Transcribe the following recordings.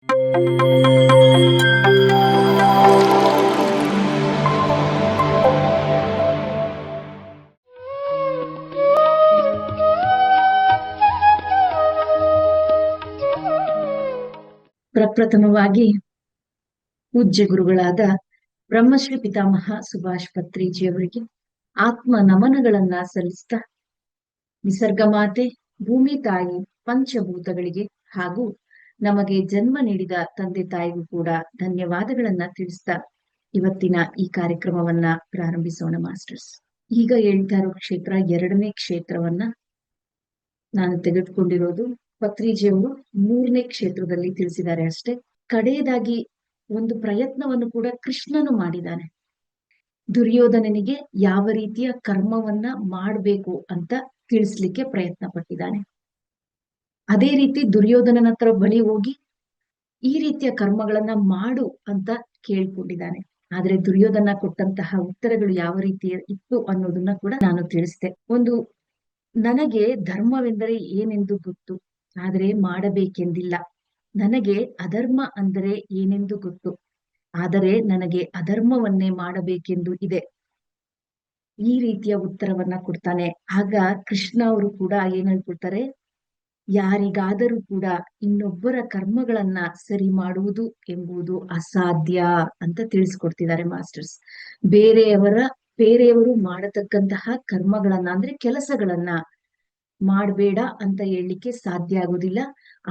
ಪ್ರಪ್ರಥಮವಾಗಿ ಪೂಜ್ಯ ಗುರುಗಳಾದ ಬ್ರಹ್ಮಶ್ರೀ ಪಿತಾಮಹ ಸುಭಾಷ್ ಪತ್ರಿಜಿಯವರಿಗೆ ಆತ್ಮ ನಮನಗಳನ್ನ ಸಲ್ಲಿಸ್ತಾ, ನಿಸರ್ಗ ಮಾತೆ, ಭೂಮಿ ತಾಯಿ, ಪಂಚಭೂತಗಳಿಗೆ ಹಾಗೂ ನಮಗೆ ಜನ್ಮ ನೀಡಿದ ತಂದೆ ತಾಯಿಗೂ ಕೂಡ ಧನ್ಯವಾದಗಳನ್ನ ತಿಳಿಸ್ತಾ ಇವತ್ತಿನ ಈ ಕಾರ್ಯಕ್ರಮವನ್ನ ಪ್ರಾರಂಭಿಸೋಣ ಮಾಸ್ಟರ್ಸ್. ಈಗ ಹೇಳ್ತಾ ಇರೋ ಕ್ಷೇತ್ರ 2ನೇ ಕ್ಷೇತ್ರವನ್ನ ನಾನು ತೆಗೆದುಕೊಂಡಿರೋದು. ಪತ್ರಿಜಿಯವರು 3ನೇ ಕ್ಷೇತ್ರದಲ್ಲಿ ತಿಳಿಸಿದ್ದಾರೆ ಅಷ್ಟೇ. ಕಡೆಯದಾಗಿ ಒಂದು ಪ್ರಯತ್ನವನ್ನು ಕೂಡ ಕೃಷ್ಣನು ಮಾಡಿದ್ದಾನೆ. ದುರ್ಯೋಧನನಿಗೆ ಯಾವ ರೀತಿಯ ಕರ್ಮವನ್ನ ಮಾಡಬೇಕು ಅಂತ ತಿಳಿಸ್ಲಿಕ್ಕೆ ಪ್ರಯತ್ನ ಪಟ್ಟಿದ್ದಾನೆ. ಅದೇ ರೀತಿ ದುರ್ಯೋಧನನ ಹತ್ರ ಬಳಿ ಹೋಗಿ ಈ ರೀತಿಯ ಕರ್ಮಗಳನ್ನ ಮಾಡು ಅಂತ ಕೇಳ್ಕೊಂಡಿದ್ದಾನೆ. ಆದ್ರೆ ದುರ್ಯೋಧನ ಕೊಟ್ಟಂತಹ ಉತ್ತರಗಳು ಯಾವ ರೀತಿ ಇತ್ತು ಅನ್ನೋದನ್ನ ಕೂಡ ನಾನು ತಿಳಿಸ್ದೆ. ನನಗೆ ಧರ್ಮವೆಂದರೆ ಏನೆಂದು ಗೊತ್ತು, ಆದರೆ ಮಾಡಬೇಕೆಂದಿಲ್ಲ. ನನಗೆ ಅಧರ್ಮ ಅಂದರೆ ಏನೆಂದು ಗೊತ್ತು, ಆದರೆ ನನಗೆ ಅಧರ್ಮವನ್ನೇ ಮಾಡಬೇಕೆಂದು ಇದೆ. ಈ ರೀತಿಯ ಉತ್ತರವನ್ನ ಕೊಡ್ತಾನೆ. ಆಗ ಕೃಷ್ಣ ಅವರು ಕೂಡ ಏನ್ ಹೇಳ್ಕೊಡ್ತಾರೆ, ಯಾರಿಗಾದರೂ ಕೂಡ ಇನ್ನೊಬ್ಬರ ಕರ್ಮಗಳನ್ನ ಸರಿ ಮಾಡುವುದು ಎಂಬುದು ಅಸಾಧ್ಯ ಅಂತ ತಿಳಿಸ್ಕೊಡ್ತಿದ್ದಾರೆ ಮಾಸ್ಟರ್ಸ್. ಬೇರೆಯವರು ಮಾಡತಕ್ಕಂತಹ ಕರ್ಮಗಳನ್ನ ಅಂದ್ರೆ ಕೆಲಸಗಳನ್ನ ಮಾಡ್ಬೇಡ ಅಂತ ಹೇಳಲಿಕ್ಕೆ ಸಾಧ್ಯ ಆಗುದಿಲ್ಲ.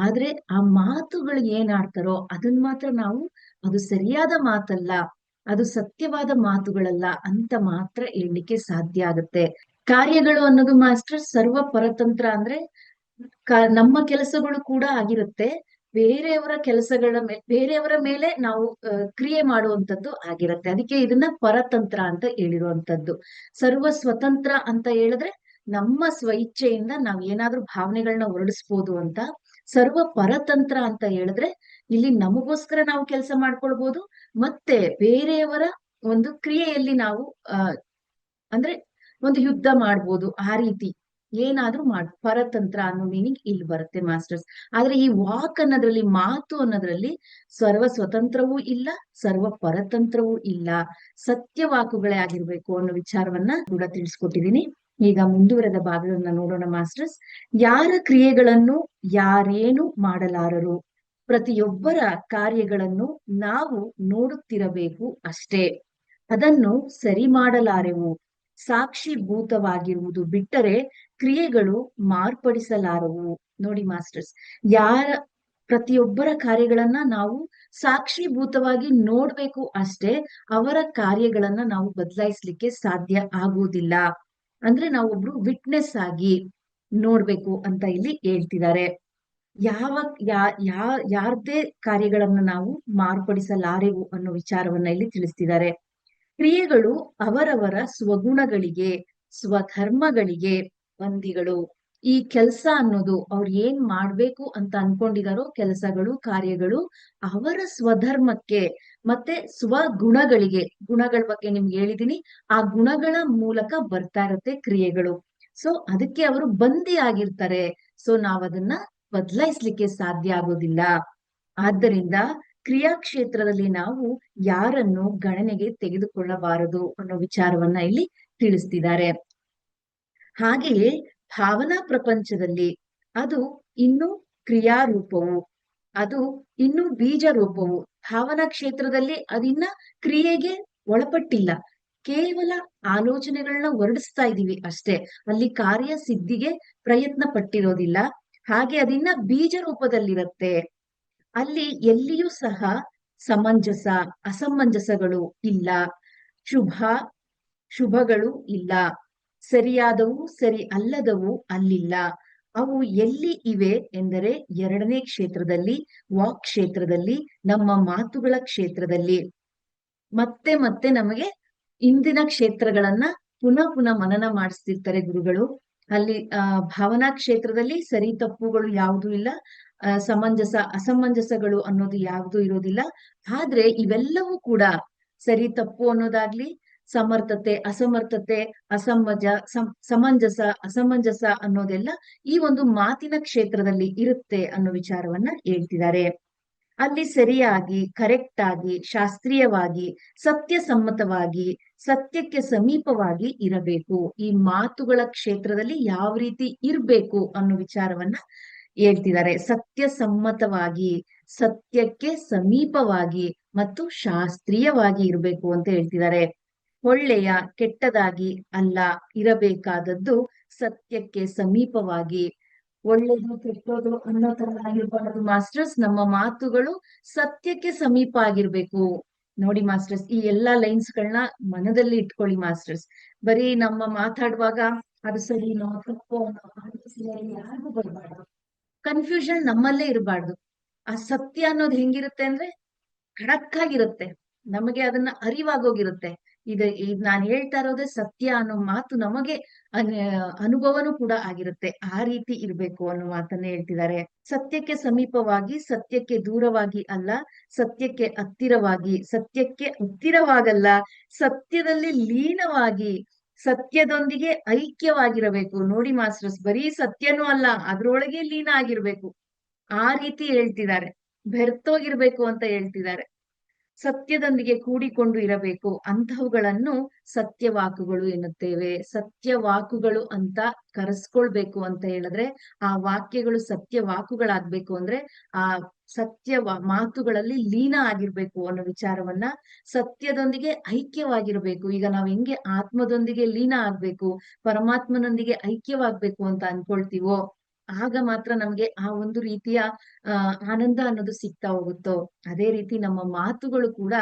ಆದ್ರೆ ಆ ಮಾತುಗಳು ಏನಾಡ್ತಾರೋ ಅದನ್ ಮಾತ್ರ ನಾವು, ಅದು ಸರಿಯಾದ ಮಾತಲ್ಲ, ಅದು ಸತ್ಯವಾದ ಮಾತುಗಳಲ್ಲ ಅಂತ ಮಾತ್ರ ಹೇಳಲಿಕ್ಕೆ ಸಾಧ್ಯ ಆಗುತ್ತೆ. ಕಾರ್ಯಗಳು ಅನ್ನೋದು ಮಾಸ್ಟರ್ ಸರ್ವ ಪರತಂತ್ರ ಅಂದ್ರೆ ನಮ್ಮ ಕೆಲಸಗಳು ಕೂಡ ಆಗಿರುತ್ತೆ, ಬೇರೆಯವರ ಮೇಲೆ ನಾವು ಕ್ರಿಯೆ ಮಾಡುವಂತದ್ದು ಆಗಿರುತ್ತೆ. ಅದಕ್ಕೆ ಇದನ್ನ ಪರತಂತ್ರ ಅಂತ ಹೇಳಿರುವಂತದ್ದು. ಸರ್ವ ಸ್ವತಂತ್ರ ಅಂತ ಹೇಳಿದ್ರೆ ನಮ್ಮ ಸ್ವಇಚ್ಛೆಯಿಂದ ನಾವ್ ಏನಾದ್ರೂ ಭಾವನೆಗಳನ್ನ ಹೊರಡಿಸ್ಬೋದು ಅಂತ. ಸರ್ವ ಪರತಂತ್ರ ಅಂತ ಹೇಳಿದ್ರೆ ಇಲ್ಲಿ ನಮಗೋಸ್ಕರ ನಾವು ಕೆಲಸ ಮಾಡ್ಕೊಳ್ಬಹುದು, ಮತ್ತೆ ಬೇರೆಯವರ ಒಂದು ಕ್ರಿಯೆಯಲ್ಲಿ ನಾವು ಅಂದ್ರೆ ಒಂದು ಯುದ್ಧ ಮಾಡ್ಬೋದು. ಆ ರೀತಿ ಏನಾದ್ರೂ ಪರತಂತ್ರ ಅನ್ನೋ ಮೀನಿಂಗ್ ಇಲ್ಲಿ ಬರುತ್ತೆ ಮಾಸ್ಟರ್ಸ್. ಆದ್ರೆ ಈ ವಾಕ್ ಅನ್ನೋದ್ರಲ್ಲಿ, ಮಾತು ಅನ್ನೋದ್ರಲ್ಲಿ ಸರ್ವ ಸ್ವತಂತ್ರವೂ ಇಲ್ಲ, ಸರ್ವ ಪರತಂತ್ರವೂ ಇಲ್ಲ, ಸತ್ಯವಾಕುಗಳೇ ಆಗಿರ್ಬೇಕು ಅನ್ನೋ ವಿಚಾರವನ್ನ ಕೂಡ ತಿಳಿಸ್ಕೊಟ್ಟಿದೀನಿ. ಈಗ ಮುಂದುವರೆದ ಭಾಗಗಳನ್ನ ನೋಡೋಣ ಮಾಸ್ಟರ್ಸ್. ಯಾರ ಕ್ರಿಯೆಗಳನ್ನು ಯಾರೇನು ಮಾಡಲಾರರು, ಪ್ರತಿಯೊಬ್ಬರ ಕಾರ್ಯಗಳನ್ನು ನಾವು ನೋಡುತ್ತಿರಬೇಕು ಅಷ್ಟೇ, ಅದನ್ನು ಸರಿ ಮಾಡಲಾರೆವು. ಸಾಕ್ಷಿಭೂತವಾಗಿರುವುದು ಬಿಟ್ಟರೆ ಕ್ರಿಯೆಗಳು ಮಾರ್ಪಡಿಸಲಾರವು. ನೋಡಿ ಮಾಸ್ಟರ್ಸ್, ಪ್ರತಿಯೊಬ್ಬರ ಕಾರ್ಯಗಳನ್ನ ನಾವು ಸಾಕ್ಷಿಭೂತವಾಗಿ ನೋಡ್ಬೇಕು ಅಷ್ಟೇ, ಅವರ ಕಾರ್ಯಗಳನ್ನ ನಾವು ಬದಲಾಯಿಸ್ಲಿಕ್ಕೆ ಸಾಧ್ಯ ಆಗುವುದಿಲ್ಲ. ಅಂದ್ರೆ ನಾವೊಬ್ರು ವಿಟ್ನೆಸ್ ಆಗಿ ನೋಡ್ಬೇಕು ಅಂತ ಇಲ್ಲಿ ಹೇಳ್ತಿದ್ದಾರೆ. ಯಾರದೇ ಕಾರ್ಯಗಳನ್ನ ನಾವು ಮಾರ್ಪಡಿಸಲಾರೆವು ಅನ್ನೋ ವಿಚಾರವನ್ನ ಇಲ್ಲಿ ತಿಳಿಸ್ತಿದ್ದಾರೆ. ಕ್ರಿಯೆಗಳು ಅವರವರ ಸ್ವಗುಣಗಳಿಗೆ, ಸ್ವಧರ್ಮಗಳಿಗೆ ಬಂದಿಗಳು. ಈ ಕೆಲಸ ಅನ್ನೋದು ಅವ್ರು ಏನ್ ಮಾಡ್ಬೇಕು ಅಂತ ಅನ್ಕೊಂಡಿದಾರೋ ಕೆಲಸಗಳು, ಕಾರ್ಯಗಳು ಅವರ ಸ್ವಧರ್ಮಕ್ಕೆ ಮತ್ತೆ ಸ್ವಗುಣಗಳಿಗೆ, ಗುಣಗಳ ಬಗ್ಗೆ ನಿಮ್ಗೆ ಹೇಳಿದೀನಿ, ಆ ಗುಣಗಳ ಮೂಲಕ ಬರ್ತಾ ಇರತ್ತೆ ಕ್ರಿಯೆಗಳು. ಸೊ ಅದಕ್ಕೆ ಅವರು ಬಂದಿ ಆಗಿರ್ತಾರೆ. ಸೊ ನಾವದನ್ನ ಬದಲಾಯಿಸ್ಲಿಕ್ಕೆ ಸಾಧ್ಯ ಆಗೋದಿಲ್ಲ. ಆದ್ದರಿಂದ ಕ್ರಿಯಾಕ್ಷೇತ್ರದಲ್ಲಿ ನಾವು ಯಾರನ್ನು ಗಣನೆಗೆ ತೆಗೆದುಕೊಳ್ಳಬಾರದು ಅನ್ನೋ ವಿಚಾರವನ್ನ ಇಲ್ಲಿ ತಿಳಿಸ್ತಿದ್ದಾರೆ. ಹಾಗೆಯೇ ಭಾವನಾ ಪ್ರಪಂಚದಲ್ಲಿ ಅದು ಇನ್ನು ಕ್ರಿಯಾರೂಪವು, ಅದು ಇನ್ನು ಬೀಜ ರೂಪವು. ಭಾವನಾ ಕ್ಷೇತ್ರದಲ್ಲಿ ಅದಿನ್ನ ಕ್ರಿಯೆಗೆ ಒಳಪಟ್ಟಿಲ್ಲ, ಕೇವಲ ಆಲೋಚನೆಗಳನ್ನ ಹೊರಡಿಸ್ತಾ ಇದೀವಿ ಅಷ್ಟೇ. ಅಲ್ಲಿ ಕಾರ್ಯ ಸಿದ್ಧಿಗೆ ಪ್ರಯತ್ನ ಪಟ್ಟಿರೋದಿಲ್ಲ. ಹಾಗೆ ಅದಿನ್ನ ಬೀಜ ರೂಪದಲ್ಲಿರತ್ತೆ. ಅಲ್ಲಿ ಎಲ್ಲಿಯೂ ಸಹ ಸಮಂಜಸ ಅಸಮಂಜಸಗಳು ಇಲ್ಲ, ಶುಭಗಳು ಇಲ್ಲ, ಸರಿಯಾದವು ಸರಿ ಅಲ್ಲದವು ಅಲ್ಲಿಲ್ಲ. ಅವು ಎಲ್ಲಿ ಇವೆ ಎಂದರೆ 2ನೇ ಕ್ಷೇತ್ರದಲ್ಲಿ, ವಾಕ್ ಕ್ಷೇತ್ರದಲ್ಲಿ, ನಮ್ಮ ಮಾತುಗಳ ಕ್ಷೇತ್ರದಲ್ಲಿ. ಮತ್ತೆ ಮತ್ತೆ ನಮಗೆ ಇಂದಿನ ಕ್ಷೇತ್ರಗಳನ್ನ ಪುನಃ ಮನನ ಮಾಡಿಸ್ತಿರ್ತಾರೆ ಗುರುಗಳು. ಅಲ್ಲಿ ಭಾವನಾ ಕ್ಷೇತ್ರದಲ್ಲಿ ಸರಿ ತಪ್ಪುಗಳು ಯಾವುದೂ ಇಲ್ಲ, ಸಮಂಜಸ ಅಸಮಂಜಸಗಳು ಅನ್ನೋದು ಯಾವುದೂ ಇರೋದಿಲ್ಲ. ಆದ್ರೆ ಇವೆಲ್ಲವೂ ಕೂಡ ಸರಿ ತಪ್ಪು ಅನ್ನೋದಾಗ್ಲಿ, ಸಮರ್ಥತೆ ಅಸಮರ್ಥತೆ, ಸಮಂಜಸ ಅಸಮಂಜಸ ಅನ್ನೋದೆಲ್ಲ ಈ ಒಂದು ಮಾತಿನ ಕ್ಷೇತ್ರದಲ್ಲಿ ಇರುತ್ತೆ ಅನ್ನೋ ವಿಚಾರವನ್ನ ಹೇಳ್ತಿದ್ದಾರೆ. ಅಲ್ಲಿ ಸರಿಯಾಗಿ, ಕರೆಕ್ಟ್ ಆಗಿ, ಶಾಸ್ತ್ರೀಯವಾಗಿ, ಸತ್ಯಸಮ್ಮತವಾಗಿ, ಸತ್ಯಕ್ಕೆ ಸಮೀಪವಾಗಿ ಇರಬೇಕು. ಈ ಮಾತುಗಳ ಕ್ಷೇತ್ರದಲ್ಲಿ ಯಾವ ರೀತಿ ಇರ್ಬೇಕು ಅನ್ನೋ ವಿಚಾರವನ್ನ ಹೇಳ್ತಿದ್ದಾರೆ. ಸತ್ಯಸಮ್ಮತವಾಗಿ, ಸತ್ಯಕ್ಕೆ ಸಮೀಪವಾಗಿ ಮತ್ತು ಶಾಸ್ತ್ರೀಯವಾಗಿ ಇರಬೇಕು ಅಂತ ಹೇಳ್ತಿದ್ದಾರೆ. ಒಳ್ಳೆಯ ಕೆಟ್ಟದಾಗಿ ಅಲ್ಲ ಇರಬೇಕಾದದ್ದು, ಸತ್ಯಕ್ಕೆ ಸಮೀಪವಾಗಿ. ಒಳ್ಳೇದು ಕೆಟ್ಟೋದು ಅನ್ನೋ ತರ ಆಗಿರ್ಬಾರ್ದು ಮಾಸ್ಟರ್ಸ್. ನಮ್ಮ ಮಾತುಗಳು ಸತ್ಯಕ್ಕೆ ಸಮೀಪ ಆಗಿರ್ಬೇಕು. ನೋಡಿ ಮಾಸ್ಟರ್ಸ್, ಈ ಎಲ್ಲಾ ಲೈನ್ಸ್ ಗಳನ್ನ ಮನದಲ್ಲಿ ಇಟ್ಕೊಳ್ಳಿ ಮಾಸ್ಟರ್ಸ್. ಬರೀ ನಮ್ಮ ಮಾತಾಡುವಾಗ ಅದು ಸರಿನೋ ತಪ್ಪೋ ಯಾರಿಗೂ ಬರ್ಬಾರ್ದು. ಕನ್ಫ್ಯೂಷನ್ ನಮ್ಮಲ್ಲೇ ಇರಬಾರ್ದು. ಆ ಸತ್ಯ ಅನ್ನೋದು ಹೆಂಗಿರುತ್ತೆ ಅಂದ್ರೆ ಖಡಕ್ ಆಗಿರುತ್ತೆ. ನಮಗೆ ಅದನ್ನ ಅರಿವಾಗೋಗಿರುತ್ತೆ. ಇದು ನಾನು ಹೇಳ್ತಾ ಇರೋದೇ ಸತ್ಯ ಅನ್ನೋ ಮಾತು ನಮಗೆ ಅನುಭವನೂ ಕೂಡ ಆಗಿರುತ್ತೆ. ಆ ರೀತಿ ಇರ್ಬೇಕು ಅನ್ನೋ ಮಾತನ್ನ ಹೇಳ್ತಿದ್ದಾರೆ. ಸತ್ಯಕ್ಕೆ ಸಮೀಪವಾಗಿ, ಸತ್ಯಕ್ಕೆ ದೂರವಾಗಿ ಅಲ್ಲ, ಸತ್ಯಕ್ಕೆ ಹತ್ತಿರವಾಗಲ್ಲ, ಸತ್ಯದಲ್ಲಿ ಲೀನವಾಗಿ, ಸತ್ಯದೊಂದಿಗೆ ಐಕ್ಯವಾಗಿರಬೇಕು. ನೋಡಿ ಮಾಸ್ಟರ್ಸ್, ಬರೀ ಸತ್ಯನೂ ಅಲ್ಲ, ಅದ್ರೊಳಗೆ ಲೀನ ಆಗಿರ್ಬೇಕು. ಆ ರೀತಿ ಹೇಳ್ತಿದ್ದಾರೆ. ಬೆರ್ತೋಗಿರ್ಬೇಕು ಅಂತ ಹೇಳ್ತಿದ್ದಾರೆ. ಸತ್ಯದೊಂದಿಗೆ ಕೂಡಿಕೊಂಡು ಇರಬೇಕು. ಅಂತಹವುಗಳನ್ನು ಸತ್ಯವಾಕುಗಳು ಎನ್ನುತ್ತೇವೆ. ಸತ್ಯವಾಕುಗಳು ಅಂತ ಕರೆಸ್ಕೊಳ್ಬೇಕು ಅಂತ ಹೇಳಿದ್ರೆ, ಆ ವಾಕ್ಯಗಳು ಸತ್ಯವಾಕುಗಳಾಗ್ಬೇಕು ಅಂದ್ರೆ ಆ ಮಾತುಗಳಲ್ಲಿ ಲೀನ ಆಗಿರ್ಬೇಕು ಅನ್ನೋ ವಿಚಾರವನ್ನ, ಸತ್ಯದೊಂದಿಗೆ ಐಕ್ಯವಾಗಿರ್ಬೇಕು. ಈಗ ನಾವ್ ಹೆಂಗೆ ಆತ್ಮದೊಂದಿಗೆ ಲೀನ ಆಗ್ಬೇಕು, ಪರಮಾತ್ಮನೊಂದಿಗೆ ಐಕ್ಯವಾಗ್ಬೇಕು ಅಂತ ಅನ್ಕೊಳ್ತೀವೋ, ಆಗ ಮಾತ್ರ ನಮ್ಗೆ ಆ ಒಂದು ರೀತಿಯ ಆನಂದ ಅನ್ನೋದು ಸಿಗ್ತಾ ಹೋಗುತ್ತೋ, ಅದೇ ರೀತಿ ನಮ್ಮ ಮಾತುಗಳು ಕೂಡ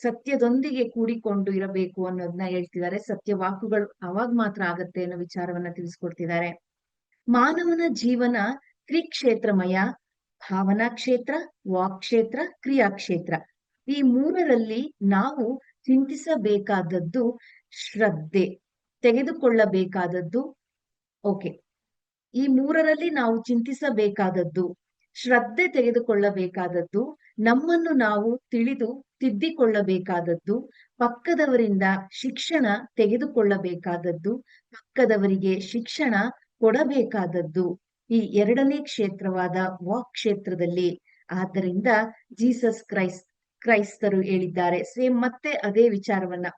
ಸತ್ಯದೊಂದಿಗೆ ಕೂಡಿಕೊಂಡು ಇರಬೇಕು ಅನ್ನೋದನ್ನ ಹೇಳ್ತಿದ್ದಾರೆ. ಸತ್ಯವಾಕುಗಳು ಅವಾಗ ಮಾತ್ರ ಆಗತ್ತೆ ಅನ್ನೋ ವಿಚಾರವನ್ನ ತಿಳಿಸ್ಕೊಡ್ತಿದ್ದಾರೆ. ಮಾನವನ ಜೀವನ ತ್ರಿಕ್ಷೇತ್ರಮಯ: ಭಾವನಾ ಕ್ಷೇತ್ರ, ವಾಕ್ ಕ್ಷೇತ್ರ, ಕ್ರಿಯಾಕ್ಷೇತ್ರ. ಈ ಮೂರರಲ್ಲಿ ನಾವು ಚಿಂತಿಸಬೇಕಾದದ್ದು ಶ್ರದ್ಧೆ, ತೆಗೆದುಕೊಳ್ಳಬೇಕಾದದ್ದು ಈ ಮೂರರಲ್ಲಿ ನಾವು ಚಿಂತಿಸಬೇಕಾದದ್ದು ಶ್ರದ್ಧೆ, ತೆಗೆದುಕೊಳ್ಳಬೇಕಾದದ್ದು, ನಮ್ಮನ್ನು ನಾವು ತಿಳಿದು ತಿದ್ದಿಕೊಳ್ಳಬೇಕಾದದ್ದು, ಪಕ್ಕದವರಿಂದ ಶಿಕ್ಷಣ ತೆಗೆದುಕೊಳ್ಳಬೇಕಾದದ್ದು, ಪಕ್ಕದವರಿಗೆ ಶಿಕ್ಷಣ ಕೊಡಬೇಕಾದದ್ದು ಈ ಎರಡನೇ ಕ್ಷೇತ್ರವಾದ ವಾಕ್ ಕ್ಷೇತ್ರದಲ್ಲಿ. ಆದ್ದರಿಂದ ಜೀಸಸ್ ಕ್ರೈಸ್ತರು ಹೇಳಿದ್ದಾರೆ. ಸೇಮ್ ಮತ್ತೆ ಅದೇ ವಿಚಾರವನ್ನ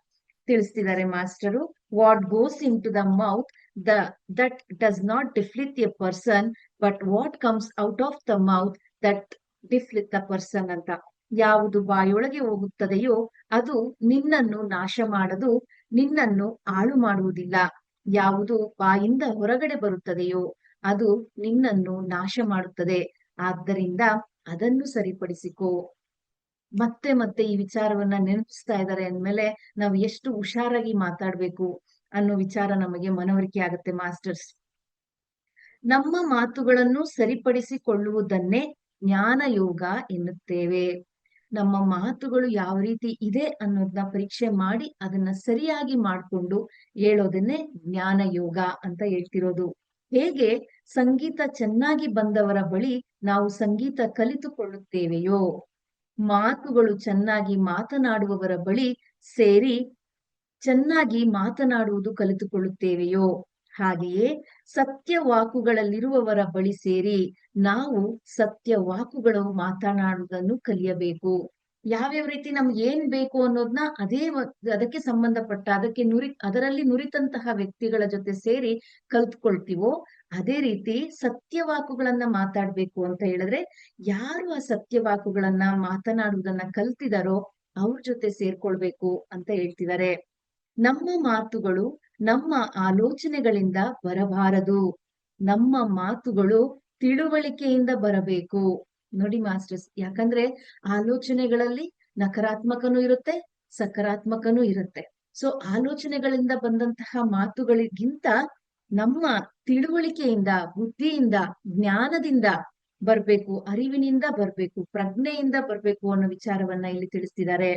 ತಿಳಿಸ್ತಿದ್ದಾರೆ master. What goes into the mouth that does not deflate a person, but what comes out of the mouth that deflate the person ಅಂತ. ಯಾವುದು ಬಾಯೊಳಗೆ ಹೋಗುತ್ತದೆಯೋ ಅದು ನಿನ್ನನ್ನು ನಾಶ ಮಾಡದು, ನಿನ್ನನ್ನು ಹಾಳು ಮಾಡುವುದಿಲ್ಲ. ಯಾವುದು ಬಾಯಿಂದ ಹೊರಗಡೆ ಬರುತ್ತದೆಯೋ ಅದು ನಿನ್ನನ್ನು ನಾಶ ಮಾಡುತ್ತದೆ. ಆದ್ದರಿಂದ ಅದನ್ನು ಸರಿಪಡಿಸಿಕೋ. ಮತ್ತೆ ಮತ್ತೆ ಈ ವಿಚಾರವನ್ನ ನೆನಪಿಸ್ತಾ ಇದ್ದಾರೆ ಅಂದ್ಮೇಲೆ ನಾವು ಎಷ್ಟು ಹುಷಾರಾಗಿ ಮಾತಾಡ್ಬೇಕು ಅನ್ನೋ ವಿಚಾರ ನಮಗೆ ಮನವರಿಕೆ ಆಗುತ್ತೆ ಮಾಸ್ಟರ್ಸ್. ನಮ್ಮ ಮಾತುಗಳನ್ನು ಸರಿಪಡಿಸಿಕೊಳ್ಳುವುದನ್ನೇ ಜ್ಞಾನ ಯೋಗ ಎನ್ನುತ್ತೇವೆ. ನಮ್ಮ ಮಾತುಗಳು ಯಾವ ರೀತಿ ಇದೆ ಅನ್ನೋದನ್ನ ಪರೀಕ್ಷೆ ಮಾಡಿ ಅದನ್ನ ಸರಿಯಾಗಿ ಮಾಡ್ಕೊಂಡು ಹೇಳೋದನ್ನೇ ಜ್ಞಾನ ಯೋಗ ಅಂತ ಹೇಳ್ತಿರೋದು. ಹೇಗೆ ಸಂಗೀತ ಚೆನ್ನಾಗಿ ಬಂದವರ ಬಳಿ ನಾವು ಸಂಗೀತ ಕಲಿತುಕೊಳ್ಳುತ್ತೇವೆಯೋ, ಮಾತುಗಳು ಚೆನ್ನಾಗಿ ಮಾತನಾಡುವವರ ಬಳಿ ಸೇರಿ ಚೆನ್ನಾಗಿ ಮಾತನಾಡುವುದು ಕಲಿತುಕೊಳ್ಳುತ್ತೇವೆಯೋ, ಹಾಗೆಯೇ ಸತ್ಯವಾಕುಗಳಲ್ಲಿರುವವರ ಬಳಿ ಸೇರಿ ನಾವು ಸತ್ಯವಾಕುಗಳು ಮಾತನಾಡುವುದನ್ನು ಕಲಿಯಬೇಕು. ಯಾವ್ಯಾವ ರೀತಿ ನಮ್ಗೆ ಏನ್ ಬೇಕು ಅನ್ನೋದನ್ನ ಅದಕ್ಕೆ ಸಂಬಂಧಪಟ್ಟ ಅದರಲ್ಲಿ ನುರಿತಂತಹ ವ್ಯಕ್ತಿಗಳ ಜೊತೆ ಸೇರಿ ಕಲ್ತ್ಕೊಳ್ತೀವೋ, ಅದೇ ರೀತಿ ಸತ್ಯವಾಕುಗಳನ್ನ ಮಾತಾಡ್ಬೇಕು ಅಂತ ಹೇಳಿದ್ರೆ ಯಾರು ಆ ಸತ್ಯವಾಕುಗಳನ್ನ ಮಾತನಾಡುವುದನ್ನ ಕಲ್ತಿದಾರೋ ಅವ್ರ ಜೊತೆ ಸೇರ್ಕೊಳ್ಬೇಕು ಅಂತ ಹೇಳ್ತಿದ್ದಾರೆ. ನಮ್ಮ ಮಾತುಗಳು ನಮ್ಮ ಆಲೋಚನೆಗಳಿಂದ ಬರಬಾರದು, ನಮ್ಮ ಮಾತುಗಳು ತಿಳುವಳಿಕೆಯಿಂದ ಬರಬೇಕು. ನೋಡಿ ಮಾಸ್ಟರ್ಸ್, ಯಾಕಂದ್ರೆ ಆಲೋಚನೆಗಳಲ್ಲಿ ನಕಾರಾತ್ಮಕನೂ ಇರುತ್ತೆ, ಸಕಾರಾತ್ಮಕನೂ ಇರುತ್ತೆ. ಸೊ ಆಲೋಚನೆಗಳಿಂದ ಬಂದಂತಹ ಮಾತುಗಳಿಗಿಂತ ನಮ್ಮ ತಿಳುವಳಿಕೆಯಿಂದ, ಬುದ್ಧಿಯಿಂದ, ಜ್ಞಾನದಿಂದ ಬರ್ಬೇಕು, ಅರಿವಿನಿಂದ ಬರ್ಬೇಕು, ಪ್ರಜ್ಞೆಯಿಂದ ಬರ್ಬೇಕು ಅನ್ನೋ ವಿಚಾರವನ್ನ ಇಲ್ಲಿ ತಿಳಿಸ್ತಿದ್ದಾರೆ.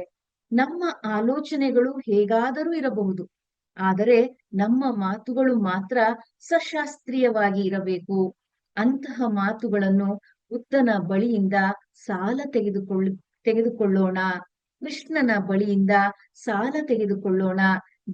ನಮ್ಮ ಆಲೋಚನೆಗಳು ಹೇಗಾದರೂ ಇರಬಹುದು, ಆದರೆ ನಮ್ಮ ಮಾತುಗಳು ಮಾತ್ರ ಸಶಾಸ್ತ್ರೀಯವಾಗಿ ಇರಬೇಕು. ಅಂತಹ ಮಾತುಗಳನ್ನು ಬುದ್ಧನ ಬಳಿಯಿಂದ ಸಾಲ ತೆಗೆದುಕೊಳ್ಳೋಣ, ಕೃಷ್ಣನ ಬಳಿಯಿಂದ ಸಾಲ ತೆಗೆದುಕೊಳ್ಳೋಣ,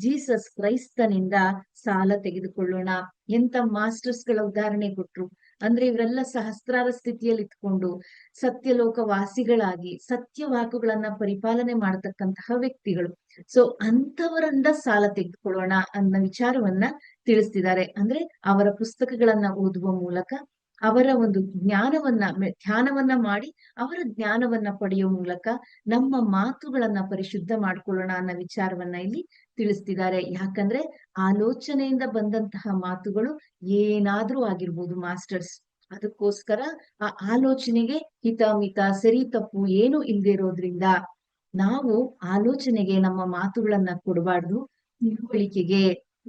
ಜೀಸಸ್ ಕ್ರೈಸ್ತನಿಂದ ಸಾಲ ತೆಗೆದುಕೊಳ್ಳೋಣ. ಎಂತ ಮಾಸ್ಟರ್ಸ್ ಗಳ ಉದಾಹರಣೆ ಕೊಟ್ರು. ಅಂದ್ರೆ ಇವರೆಲ್ಲ ಸಹಸ್ರಾರ ಸ್ಥಿತಿಯಲ್ಲಿ ಇಟ್ಕೊಂಡು ಸತ್ಯಲೋಕ ವಾಸಿಗಳಾಗಿ ಸತ್ಯವಾಕುಗಳನ್ನ ಪರಿಪಾಲನೆ ಮಾಡತಕ್ಕಂತಹ ವ್ಯಕ್ತಿಗಳು. ಸೊ ಅಂಥವರಿಂದ ಸಾಲ ತೆಗೆದುಕೊಳ್ಳೋಣ ಅನ್ನೋ ವಿಚಾರವನ್ನ ತಿಳಿಸ್ತಿದ್ದಾರೆ. ಅಂದ್ರೆ ಅವರ ಪುಸ್ತಕಗಳನ್ನ ಓದುವ ಮೂಲಕ ಅವರ ಒಂದು ಧ್ಯಾನವನ್ನ ಮಾಡಿ ಅವರ ಜ್ಞಾನವನ್ನ ಪಡೆಯುವ ಮೂಲಕ ನಮ್ಮ ಮಾತುಗಳನ್ನ ಪರಿಶುದ್ಧ ಮಾಡ್ಕೊಳ್ಳೋಣ ಅನ್ನೋ ವಿಚಾರವನ್ನ ಇಲ್ಲಿ ತಿಳಿಸ್ತಿದ್ದಾರೆ. ಯಾಕಂದ್ರೆ ಆಲೋಚನೆಯಿಂದ ಬಂದಂತಹ ಮಾತುಗಳು ಏನಾದ್ರೂ ಆಗಿರ್ಬೋದು ಮಾಸ್ಟರ್ಸ್. ಅದಕ್ಕೋಸ್ಕರ ಆ ಆಲೋಚನೆಗೆ ಹಿತಮಿತ ಸರಿ ತಪ್ಪು ಏನು ಇಲ್ದೇ ಇರೋದ್ರಿಂದ ನಾವು ಆಲೋಚನೆಗೆ ನಮ್ಮ ಮಾತುಗಳನ್ನ ಕೊಡಬಾರ್ದು. ತಿಳುವಳಿಕೆಗೆ,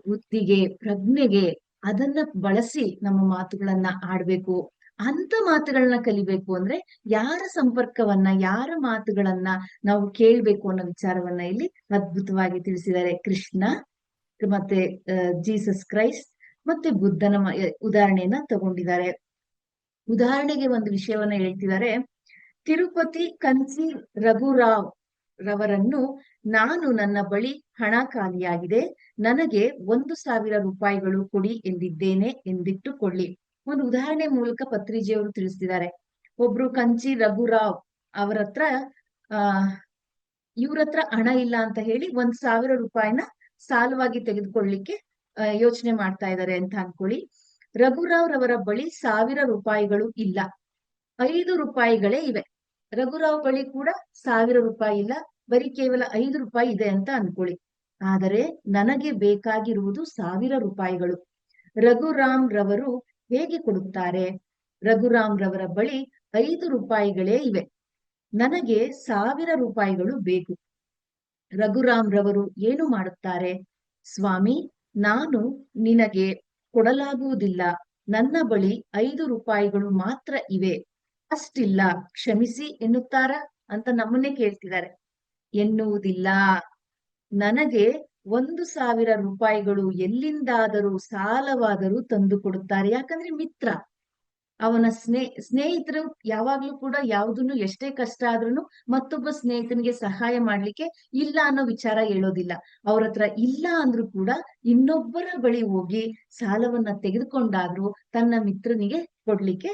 ಬುದ್ಧಿಗೆ, ಪ್ರಜ್ಞೆಗೆ ಅದನ್ನ ಬಳಸಿ ನಮ್ಮ ಮಾತುಗಳನ್ನ ಆಡ್ಬೇಕು. ಅಂತ ಮಾತುಗಳನ್ನ ಕಲಿಬೇಕು ಅಂದ್ರೆ ಯಾರ ಸಂಪರ್ಕವನ್ನ, ಯಾರ ಮಾತುಗಳನ್ನ ನಾವು ಕೇಳ್ಬೇಕು ಅನ್ನೋ ವಿಚಾರವನ್ನ ಇಲ್ಲಿ ಅದ್ಭುತವಾಗಿ ತಿಳಿಸಿದ್ದಾರೆ. ಕೃಷ್ಣ ಮತ್ತೆ ಜೀಸಸ್ ಕ್ರೈಸ್ಟ್ ಮತ್ತೆ ಬುದ್ಧನ ಉದಾಹರಣೆಯನ್ನ ತಗೊಂಡಿದ್ದಾರೆ. ಉದಾಹರಣೆಗೆ ಒಂದು ವಿಷಯವನ್ನ ಹೇಳ್ತಿದ್ದಾರೆ. ತಿರುಪತಿ ಕಂಚಿ ರಘುರಾವ್ ರವರನ್ನು ನಾನು ನನ್ನ ಬಳಿ ಹಣ ಖಾಲಿಯಾಗಿದೆ, ನನಗೆ 1,000 ರೂಪಾಯಿಗಳು ಕೊಡಿ ಎಂದಿದ್ದೇನೆ ಎಂದಿಟ್ಟುಕೊಳ್ಳಿ. ಒಂದು ಉದಾಹರಣೆ ಮೂಲಕ ಪತ್ರಿಜಿಯವರು ತಿಳಿಸ್ತಿದ್ದಾರೆ. ಒಬ್ರು ಕಂಚಿ ರಘುರಾವ್ ಅವರ ಹತ್ರ ಇವ್ರ ಹತ್ರ ಹಣ ಇಲ್ಲ ಅಂತ ಹೇಳಿ 1,000 ರೂಪಾಯಿನ ಸಾಲವಾಗಿ ತೆಗೆದುಕೊಳ್ಳಿಕ್ಕೆ ಯೋಚನೆ ಮಾಡ್ತಾ ಇದ್ದಾರೆ ಅಂತ ಅನ್ಕೊಳ್ಳಿ. ರಘುರಾವ್ ರವರ ಬಳಿ 1,000 ರೂಪಾಯಿಗಳು ಇಲ್ಲ, 5 ರೂಪಾಯಿಗಳೇ ಇವೆ. ರಘುರಾವ್ ಬಳಿ ಕೂಡ 1,000 ರೂಪಾಯಿ ಇಲ್ಲ, ಬರೀ ಕೇವಲ 5 ರೂಪಾಯಿ ಇದೆ ಅಂತ ಅನ್ಕೊಳ್ಳಿ. ಆದರೆ ನನಗೆ ಬೇಕಾಗಿರುವುದು 1,000 ರೂಪಾಯಿಗಳು. ರಘುರಾಮ್ ರವರು ಹೇಗೆ ಕೊಡುತ್ತಾರೆ? ರಘುರಾಮ್ ರವರ ಬಳಿ 5 ರೂಪಾಯಿಗಳೇ ಇವೆ, ನನಗೆ 1,000 ರೂಪಾಯಿಗಳು ಬೇಕು. ರಘುರಾಮ್ ರವರು ಏನು ಮಾಡುತ್ತಾರೆ? ಸ್ವಾಮಿ, ನಾನು ನಿನಗೆ ಕೊಡಲಾಗುವುದಿಲ್ಲ, ನನ್ನ ಬಳಿ 5 ರೂಪಾಯಿಗಳು ಮಾತ್ರ ಇವೆ, ಅಷ್ಟಿಲ್ಲ, ಕ್ಷಮಿಸಿ ಎನ್ನುತ್ತಾರ ಅಂತ ನಮ್ಮನ್ನೇ ಕೇಳ್ತಿದ್ದಾರೆ. ಎನ್ನುವುದಿಲ್ಲ. ನನಗೆ 1,000 ರೂಪಾಯಿಗಳು ಎಲ್ಲಿಂದಾದರೂ ಸಾಲವಾದರೂ ತಂದು ಕೊಡುತ್ತಾರೆ. ಯಾಕಂದ್ರೆ ಮಿತ್ರ, ಅವನ ಸ್ನೇಹಿತರು ಯಾವಾಗ್ಲೂ ಕೂಡ ಯಾವುದನ್ನು ಎಷ್ಟೇ ಕಷ್ಟ ಆದ್ರೂ ಮತ್ತೊಬ್ಬ ಸ್ನೇಹಿತನಿಗೆ ಸಹಾಯ ಮಾಡ್ಲಿಕ್ಕೆ ಇಲ್ಲ ಅನ್ನೋ ವಿಚಾರ ಹೇಳೋದಿಲ್ಲ. ಅವ್ರ ಹತ್ರ ಇಲ್ಲ ಅಂದ್ರೂ ಕೂಡ ಇನ್ನೊಬ್ಬರ ಬಳಿ ಹೋಗಿ ಸಾಲವನ್ನ ತೆಗೆದುಕೊಂಡಾದ್ರೂ ತನ್ನ ಮಿತ್ರನಿಗೆ ಕೊಡ್ಲಿಕ್ಕೆ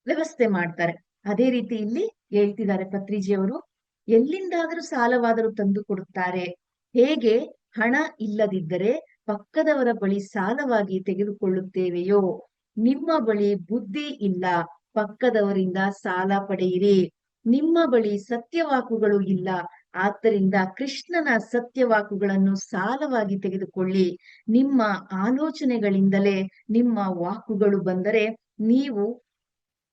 ವ್ಯವಸ್ಥೆ ಮಾಡ್ತಾರೆ. ಅದೇ ರೀತಿ ಇಲ್ಲಿ ಹೇಳ್ತಿದ್ದಾರೆ ಪತ್ರಿಜಿಯವರು, ಎಲ್ಲಿಂದಾದರೂ ಸಾಲವಾದರೂ ತಂದು ಕೊಡುತ್ತಾರೆ. ಹೇಗೆ ಹಣ ಇಲ್ಲದಿದ್ದರೆ ಪಕ್ಕದವರ ಬಳಿ ಸಾಲವಾಗಿ ತೆಗೆದುಕೊಳ್ಳುತ್ತೇವೆಯೋ, ನಿಮ್ಮ ಬಳಿ ಬುದ್ಧಿ ಇಲ್ಲ, ಪಕ್ಕದವರಿಂದ ಸಾಲ ಪಡೆಯಿರಿ. ನಿಮ್ಮ ಬಳಿ ಸತ್ಯವಾಕುಗಳು ಇಲ್ಲ, ಆದ್ದರಿಂದ ಕೃಷ್ಣನ ಸತ್ಯವಾಕುಗಳನ್ನು ಸಾಲವಾಗಿ ತೆಗೆದುಕೊಳ್ಳಿ. ನಿಮ್ಮ ಆಲೋಚನೆಗಳಿಂದಲೇ ನಿಮ್ಮ ವಾಕುಗಳು ಬಂದರೆ ನೀವು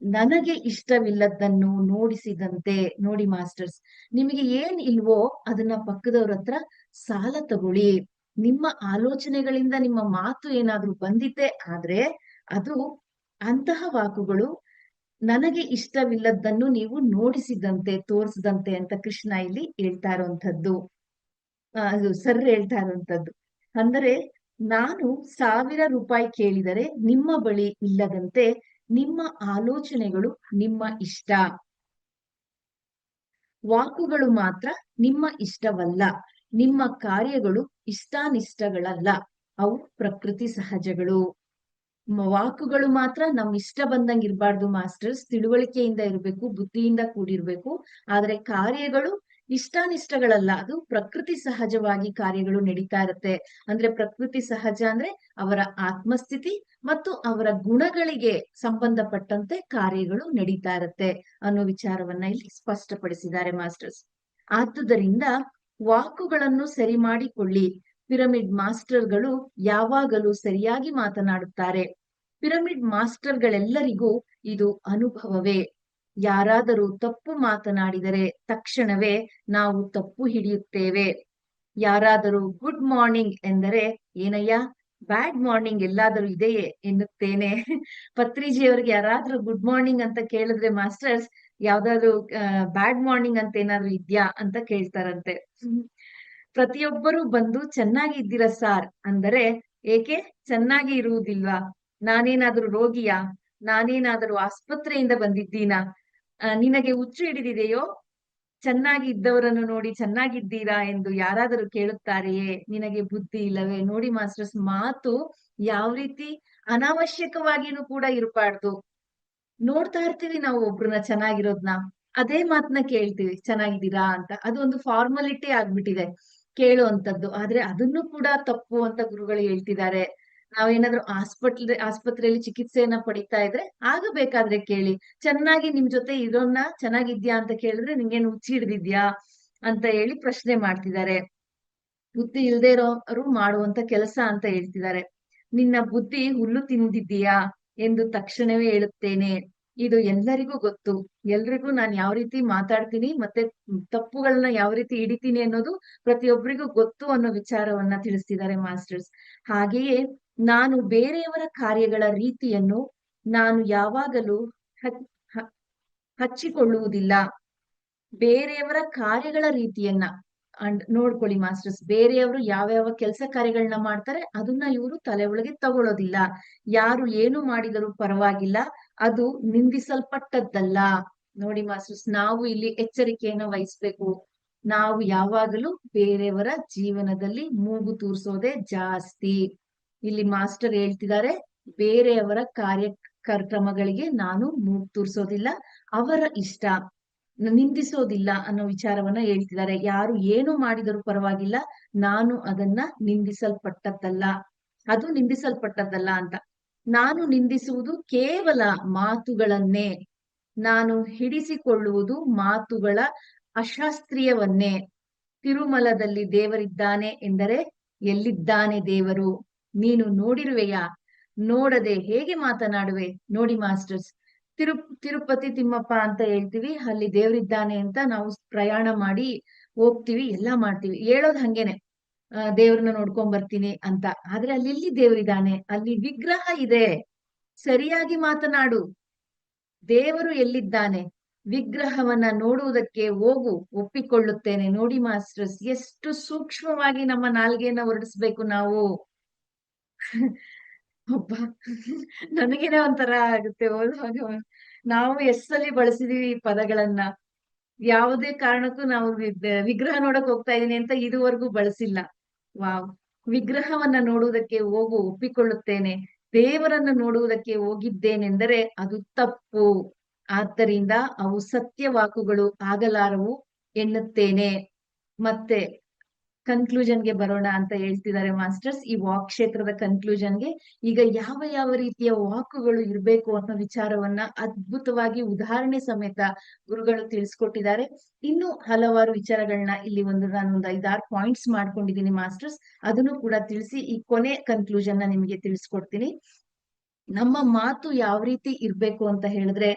ನನಗೆ ಇಷ್ಟವಿಲ್ಲದನ್ನು ನೋಡಿಸಿದಂತೆ. ನೋಡಿ ಮಾಸ್ಟರ್ಸ್, ನಿಮಗೆ ಏನ್ ಇಲ್ವೋ ಅದನ್ನ ಪಕ್ಕದವ್ರ ಹತ್ರ ಸಾಲ ತಗೊಳ್ಳಿ. ನಿಮ್ಮ ಆಲೋಚನೆಗಳಿಂದ ನಿಮ್ಮ ಮಾತು ಏನಾದ್ರೂ ಬಂದಿದ್ದೆ ಆದ್ರೆ ಅದು ಅಂತಹ ವಾಕುಗಳು ನನಗೆ ಇಷ್ಟವಿಲ್ಲದನ್ನು ನೀವು ನೋಡಿಸಿದಂತೆ, ತೋರಿಸಿದಂತೆ ಅಂತ ಕೃಷ್ಣ ಇಲ್ಲಿ ಹೇಳ್ತಾ ಇರುವಂತದ್ದು, ಅದು ಸರ್ ಹೇಳ್ತಾ ಇರುವಂತದ್ದು. ಅಂದರೆ ನಾನು 1,000 ರೂಪಾಯಿ ಕೇಳಿದರೆ ನಿಮ್ಮ ಬಳಿ ಇಲ್ಲದಂತೆ ನಿಮ್ಮ ಆಲೋಚನೆಗಳು ನಿಮ್ಮ ಇಷ್ಟ, ವಾಕುಗಳು ಮಾತ್ರ ನಿಮ್ಮ ಇಷ್ಟವಲ್ಲ, ನಿಮ್ಮ ಕಾರ್ಯಗಳು ಇಷ್ಟಾನಿಷ್ಟಗಳಲ್ಲ, ಅವು ಪ್ರಕೃತಿ ಸಹಜಗಳು. ವಾಕುಗಳು ಮಾತ್ರ ನಮ್ ಇಷ್ಟ ಬಂದಂಗ್ ಇರ್ಬಾರ್ದು ಮಾಸ್ಟರ್ಸ್, ತಿಳುವಳಿಕೆಯಿಂದ ಇರ್ಬೇಕು, ಬುದ್ಧಿಯಿಂದ ಕೂಡಿರ್ಬೇಕು. ಆದ್ರೆ ಕಾರ್ಯಗಳು ಇಷ್ಟಾನಿಷ್ಟಗಳಲ್ಲ, ಅದು ಪ್ರಕೃತಿ ಸಹಜವಾಗಿ ಕಾರ್ಯಗಳು ನಡೀತಾ ಇರುತ್ತೆ. ಅಂದ್ರೆ ಪ್ರಕೃತಿ ಸಹಜ ಅಂದ್ರೆ ಅವರ ಆತ್ಮಸ್ಥಿತಿ ಮತ್ತು ಅವರ ಗುಣಗಳಿಗೆ ಸಂಬಂಧಪಟ್ಟಂತೆ ಕಾರ್ಯಗಳು ನಡೀತಾ ಇರುತ್ತೆ ಅನ್ನೋ ವಿಚಾರವನ್ನ ಇಲ್ಲಿ ಸ್ಪಷ್ಟಪಡಿಸಿದ್ದಾರೆ ಮಾಸ್ಟರ್ಸ್. ಆದುದರಿಂದ ವಾಕುಗಳನ್ನು ಸರಿ ಮಾಡಿಕೊಳ್ಳಿ. ಪಿರಮಿಡ್ ಮಾಸ್ಟರ್ಗಳು ಯಾವಾಗಲೂ ಸರಿಯಾಗಿ ಮಾತನಾಡುತ್ತಾರೆ. ಪಿರಮಿಡ್ ಮಾಸ್ಟರ್ಗಳೆಲ್ಲರಿಗೂ ಇದು ಅನುಭವವೇ. ಯಾರಾದರೂ ತಪ್ಪು ಮಾತನಾಡಿದರೆ ತಕ್ಷಣವೇ ನಾವು ತಪ್ಪು ಹಿಡಿಯುತ್ತೇವೆ. ಯಾರಾದರೂ ಗುಡ್ ಮಾರ್ನಿಂಗ್ ಎಂದರೆ ಏನಯ್ಯ ಬ್ಯಾಡ್ ಮಾರ್ನಿಂಗ್ ಎಲ್ಲಾದರೂ ಇದೆಯೇ ಎನ್ನುತ್ತೇನೆ. ಪತ್ರಿಜಿಯವರಿಗೆ ಯಾರಾದ್ರೂ ಗುಡ್ ಮಾರ್ನಿಂಗ್ ಅಂತ ಕೇಳಿದ್ರೆ ಮಾಸ್ಟರ್ಸ್ ಯಾವ್ದಾದ್ರು ಬ್ಯಾಡ್ ಮಾರ್ನಿಂಗ್ ಅಂತ ಏನಾದ್ರು ಇದ್ಯಾ ಅಂತ ಕೇಳ್ತಾರಂತೆ. ಪ್ರತಿಯೊಬ್ಬರು ಬಂದು ಚೆನ್ನಾಗಿ ಇದ್ದೀರಾ ಸಾರ್ ಅಂದರೆ ಏಕೆ ಚೆನ್ನಾಗಿ ಇರುವುದಿಲ್ವಾ? ನಾನೇನಾದ್ರೂ ರೋಗಿಯಾ? ನಾನೇನಾದ್ರೂ ಆಸ್ಪತ್ರೆಯಿಂದ ಬಂದಿದ್ದೀನಾ? ನಿನಗೆ ಹುಚ್ಚು ಹಿಡಿದಿದೆಯೋ? ಚೆನ್ನಾಗಿ ಇದ್ದವರನ್ನು ನೋಡಿ ಚೆನ್ನಾಗಿದ್ದೀರಾ ಎಂದು ಯಾರಾದರೂ ಕೇಳುತ್ತಾರೆಯೇ? ನಿನಗೆ ಬುದ್ಧಿ ಇಲ್ಲವೇ? ನೋಡಿ ಮಾಸ್ಟರ್ಸ್, ಮಾತು ಯಾವ ರೀತಿ ಅನಾವಶ್ಯಕವಾಗಿನೂ ಕೂಡ ಇರಬಾರ್ದು. ನೋಡ್ತಾ ಇರ್ತೀವಿ ನಾವು ಒಬ್ರನ್ನ ಚೆನ್ನಾಗಿರೋದ್ನ, ಅದೇ ಮಾತನ್ನ ಕೇಳ್ತೀವಿ ಚೆನ್ನಾಗಿದ್ದೀರಾ ಅಂತ. ಅದು ಒಂದು ಫಾರ್ಮಾಲಿಟಿ ಆಗ್ಬಿಟ್ಟಿದೆ ಕೇಳುವಂತದ್ದು. ಆದ್ರೆ ಅದನ್ನು ಕೂಡ ತಪ್ಪು ಅಂತ ಗುರುಗಳು ಹೇಳ್ತಿದ್ದಾರೆ. ನಾವೇನಾದ್ರೂ ಆಸ್ಪತ್ರೆಯಲ್ಲಿ ಚಿಕಿತ್ಸೆಯನ್ನ ಪಡಿತಾ ಇದ್ರೆ ಆಗ ಬೇಕಾದ್ರೆ ಕೇಳಿ. ಚೆನ್ನಾಗಿ ನಿಮ್ ಜೊತೆ ಇರೋನ್ನ ಚೆನ್ನಾಗಿದ್ಯಾ ಅಂತ ಕೇಳಿದ್ರೆ ನಿಂಗೇನು ಹುಚ್ಚಿ ಹಿಡ್ದಿದ್ಯಾ ಅಂತ ಹೇಳಿ ಪ್ರಶ್ನೆ ಮಾಡ್ತಿದ್ದಾರೆ. ಬುದ್ಧಿ ಇಲ್ದೇ ಇರೋರು ಮಾಡುವಂತ ಕೆಲಸ ಅಂತ ಹೇಳ್ತಿದ್ದಾರೆ. ನಿನ್ನ ಬುದ್ಧಿ ಹುಲ್ಲು ತಿಂದಿದ್ದೀಯಾ ಎಂದು ತಕ್ಷಣವೇ ಹೇಳುತ್ತೇನೆ. ಇದು ಎಲ್ಲರಿಗೂ ಗೊತ್ತು. ಎಲ್ರಿಗೂ ನಾನು ಯಾವ ರೀತಿ ಮಾತಾಡ್ತೀನಿ ಮತ್ತೆ ತಪ್ಪುಗಳನ್ನ ಯಾವ ರೀತಿ ಹಿಡಿತೀನಿ ಅನ್ನೋದು ಪ್ರತಿಯೊಬ್ಬರಿಗೂ ಗೊತ್ತು ಅನ್ನೋ ವಿಚಾರವನ್ನ ತಿಳಿಸ್ತಿದ್ದಾರೆ ಮಾಸ್ಟರ್ಸ್. ಹಾಗೆಯೇ ನಾನು ಬೇರೆಯವರ ಕಾರ್ಯಗಳ ರೀತಿಯನ್ನು ನಾನು ಯಾವಾಗಲೂ ಹ- ಹ- ಹಚ್ಚಿಕೊಳ್ಳುವುದಿಲ್ಲ. ಬೇರೆಯವರ ಕಾರ್ಯಗಳ ರೀತಿಯನ್ನ ಅಂಡ್ ನೋಡ್ಕೊಳ್ಳಿ ಮಾಸ್ಟರ್ಸ್, ಬೇರೆಯವರು ಯಾವ್ಯಾವ ಕೆಲಸ ಕಾರ್ಯಗಳನ್ನ ಮಾಡ್ತಾರೆ ಅದನ್ನ ಇವರು ತಲೆ ಒಳಗೆ ತಗೊಳ್ಳೋದಿಲ್ಲ. ಯಾರು ಏನು ಮಾಡಿದರೂ ಪರವಾಗಿಲ್ಲ, ಅದು ನಿಂದಿಸಲ್ಪಟ್ಟದ್ದಲ್ಲ. ನೋಡಿ ಮಾಸ್ಟರ್ಸ್, ನಾವು ಇಲ್ಲಿ ಎಚ್ಚರಿಕೆಯನ್ನು ವಹಿಸ್ಬೇಕು. ನಾವು ಯಾವಾಗಲೂ ಬೇರೆಯವರ ಜೀವನದಲ್ಲಿ ಮೂಗು ತೂರ್ಸೋದೇ ಜಾಸ್ತಿ. ಇಲ್ಲಿ ಮಾಸ್ಟರ್ ಹೇಳ್ತಿದ್ದಾರೆ, ಬೇರೆಯವರ ಕಾರ್ಯಕ್ರಮಗಳಿಗೆ ನಾನು ಮೂಗು ತೂರ್ಸೋದಿಲ್ಲ, ಅವರ ಇಷ್ಟ, ನಿಂದಿಸೋದಿಲ್ಲ ಅನ್ನೋ ವಿಚಾರವನ್ನ ಹೇಳ್ತಿದ್ದಾರೆ. ಯಾರು ಏನು ಮಾಡಿದರೂ ಪರವಾಗಿಲ್ಲ, ನಾನು ಅದನ್ನ ನಿಂದಿಸಲ್ಪಟ್ಟದ್ದಲ್ಲ, ಅದು ನಿಂದಿಸಲ್ಪಟ್ಟದ್ದಲ್ಲ ಅಂತ. ನಾನು ನಿಂದಿಸುವುದು ಕೇವಲ ಮಾತುಗಳನ್ನೇ, ನಾನು ಹಿಡಿಸಿಕೊಳ್ಳುವುದು ಮಾತುಗಳ ಅಶಾಸ್ತ್ರೀಯವನ್ನೇ. ತಿರುಮಲದಲ್ಲಿ ದೇವರಿದ್ದಾನೆ ಎಂದರೆ ಎಲ್ಲಿದ್ದಾನೆ ದೇವರು? ನೀನು ನೋಡಿರುವೆಯಾ? ನೋಡದೆ ಹೇಗೆ ಮಾತನಾಡುವೆ? ನೋಡಿ ಮಾಸ್ಟರ್ಸ್, ತಿರು ತಿರುಪತಿ ತಿಮ್ಮಪ್ಪ ಅಂತ ಹೇಳ್ತೀವಿ, ಅಲ್ಲಿ ದೇವರಿದ್ದಾನೆ ಅಂತ ನಾವು ಪ್ರಯಾಣ ಮಾಡಿ ಹೋಗ್ತೀವಿ, ಎಲ್ಲಾ ಮಾಡ್ತೀವಿ, ಹೇಳೋದ್ ಹಂಗೇನೆ, ದೇವ್ರನ್ನ ನೋಡ್ಕೊಂಡ್ ಬರ್ತೀನಿ ಅಂತ. ಆದ್ರೆ ಅಲ್ಲಿ ಎಲ್ಲಿ ದೇವರಿದ್ದಾನೆ? ಅಲ್ಲಿ ವಿಗ್ರಹ ಇದೆ. ಸರಿಯಾಗಿ ಮಾತನಾಡು. ದೇವರು ಎಲ್ಲಿದ್ದಾನೆ? ವಿಗ್ರಹವನ್ನ ನೋಡುವುದಕ್ಕೆ ಹೋಗು, ಒಪ್ಪಿಕೊಳ್ಳುತ್ತೇನೆ. ನೋಡಿ ಮಾಸ್ಟರ್ಸ್, ಎಷ್ಟು ಸೂಕ್ಷ್ಮವಾಗಿ ನಮ್ಮ ನಾಲ್ಗೆಯನ್ನ ಹೊರಡಿಸ್ಬೇಕು ನಾವು. ಒಬ್ಬ ನನಗೇನೆ ಒಂಥರ ಆಗುತ್ತೆ ಓದುವಾಗ. ನಾವು ಎಷ್ಟಲ್ಲಿ ಬಳಸಿದೀವಿ ಈ ಪದಗಳನ್ನ. ಯಾವುದೇ ಕಾರಣಕ್ಕೂ ನಾವು ವಿಗ್ರಹ ನೋಡಕ್ ಹೋಗ್ತಾ ಇದೀನಿ ಅಂತ ಇದುವರೆಗೂ ಬಳಸಿಲ್ಲ. ವಾವ್. ವಿಗ್ರಹವನ್ನ ನೋಡುವುದಕ್ಕೆ ಹೋಗು, ಒಪ್ಪಿಕೊಳ್ಳುತ್ತೇನೆ. ದೇವರನ್ನ ನೋಡುವುದಕ್ಕೆ ಹೋಗಿದ್ದೇನೆಂದರೆ ಅದು ತಪ್ಪು. ಆದ್ದರಿಂದ ಅವು ಸತ್ಯವಾಕುಗಳು ಆಗಲಾರವು ಎನ್ನುತ್ತೇನೆ. ಮತ್ತೆ ಕನ್ಕ್ಲೂಷನ್ಗೆ ಬರೋಣ ಅಂತ ಹೇಳ್ತಿದ್ದಾರೆ ಮಾಸ್ಟರ್ಸ್. ಈ ವಾಕ್ ಕ್ಷೇತ್ರದ ಕನ್ಕ್ಲೂಷನ್ಗೆ ಈಗ ಯಾವ ಯಾವ ರೀತಿಯ ವಾಕುಗಳು ಇರ್ಬೇಕು ಅನ್ನೋ ವಿಚಾರವನ್ನ ಅದ್ಭುತವಾಗಿ ಉದಾಹರಣೆ ಸಮೇತ ಗುರುಗಳು ತಿಳಿಸ್ಕೊಟ್ಟಿದ್ದಾರೆ. ಇನ್ನು ಹಲವಾರು ವಿಚಾರಗಳನ್ನ ಇಲ್ಲಿ ನಾನೊಂದು 5-6 ಪಾಯಿಂಟ್ಸ್ ಮಾಡ್ಕೊಂಡಿದ್ದೀನಿ ಮಾಸ್ಟರ್ಸ್, ಅದನ್ನು ಕೂಡ ತಿಳಿಸಿ ಈ ಕೊನೆ ಕನ್ಕ್ಲೂಷನ್ ನ ನಿಮಗೆ ತಿಳಿಸ್ಕೊಡ್ತೀನಿ. ನಮ್ಮ ಮಾತು ಯಾವ ರೀತಿ ಇರ್ಬೇಕು ಅಂತ ಹೇಳಿದ್ರೆ,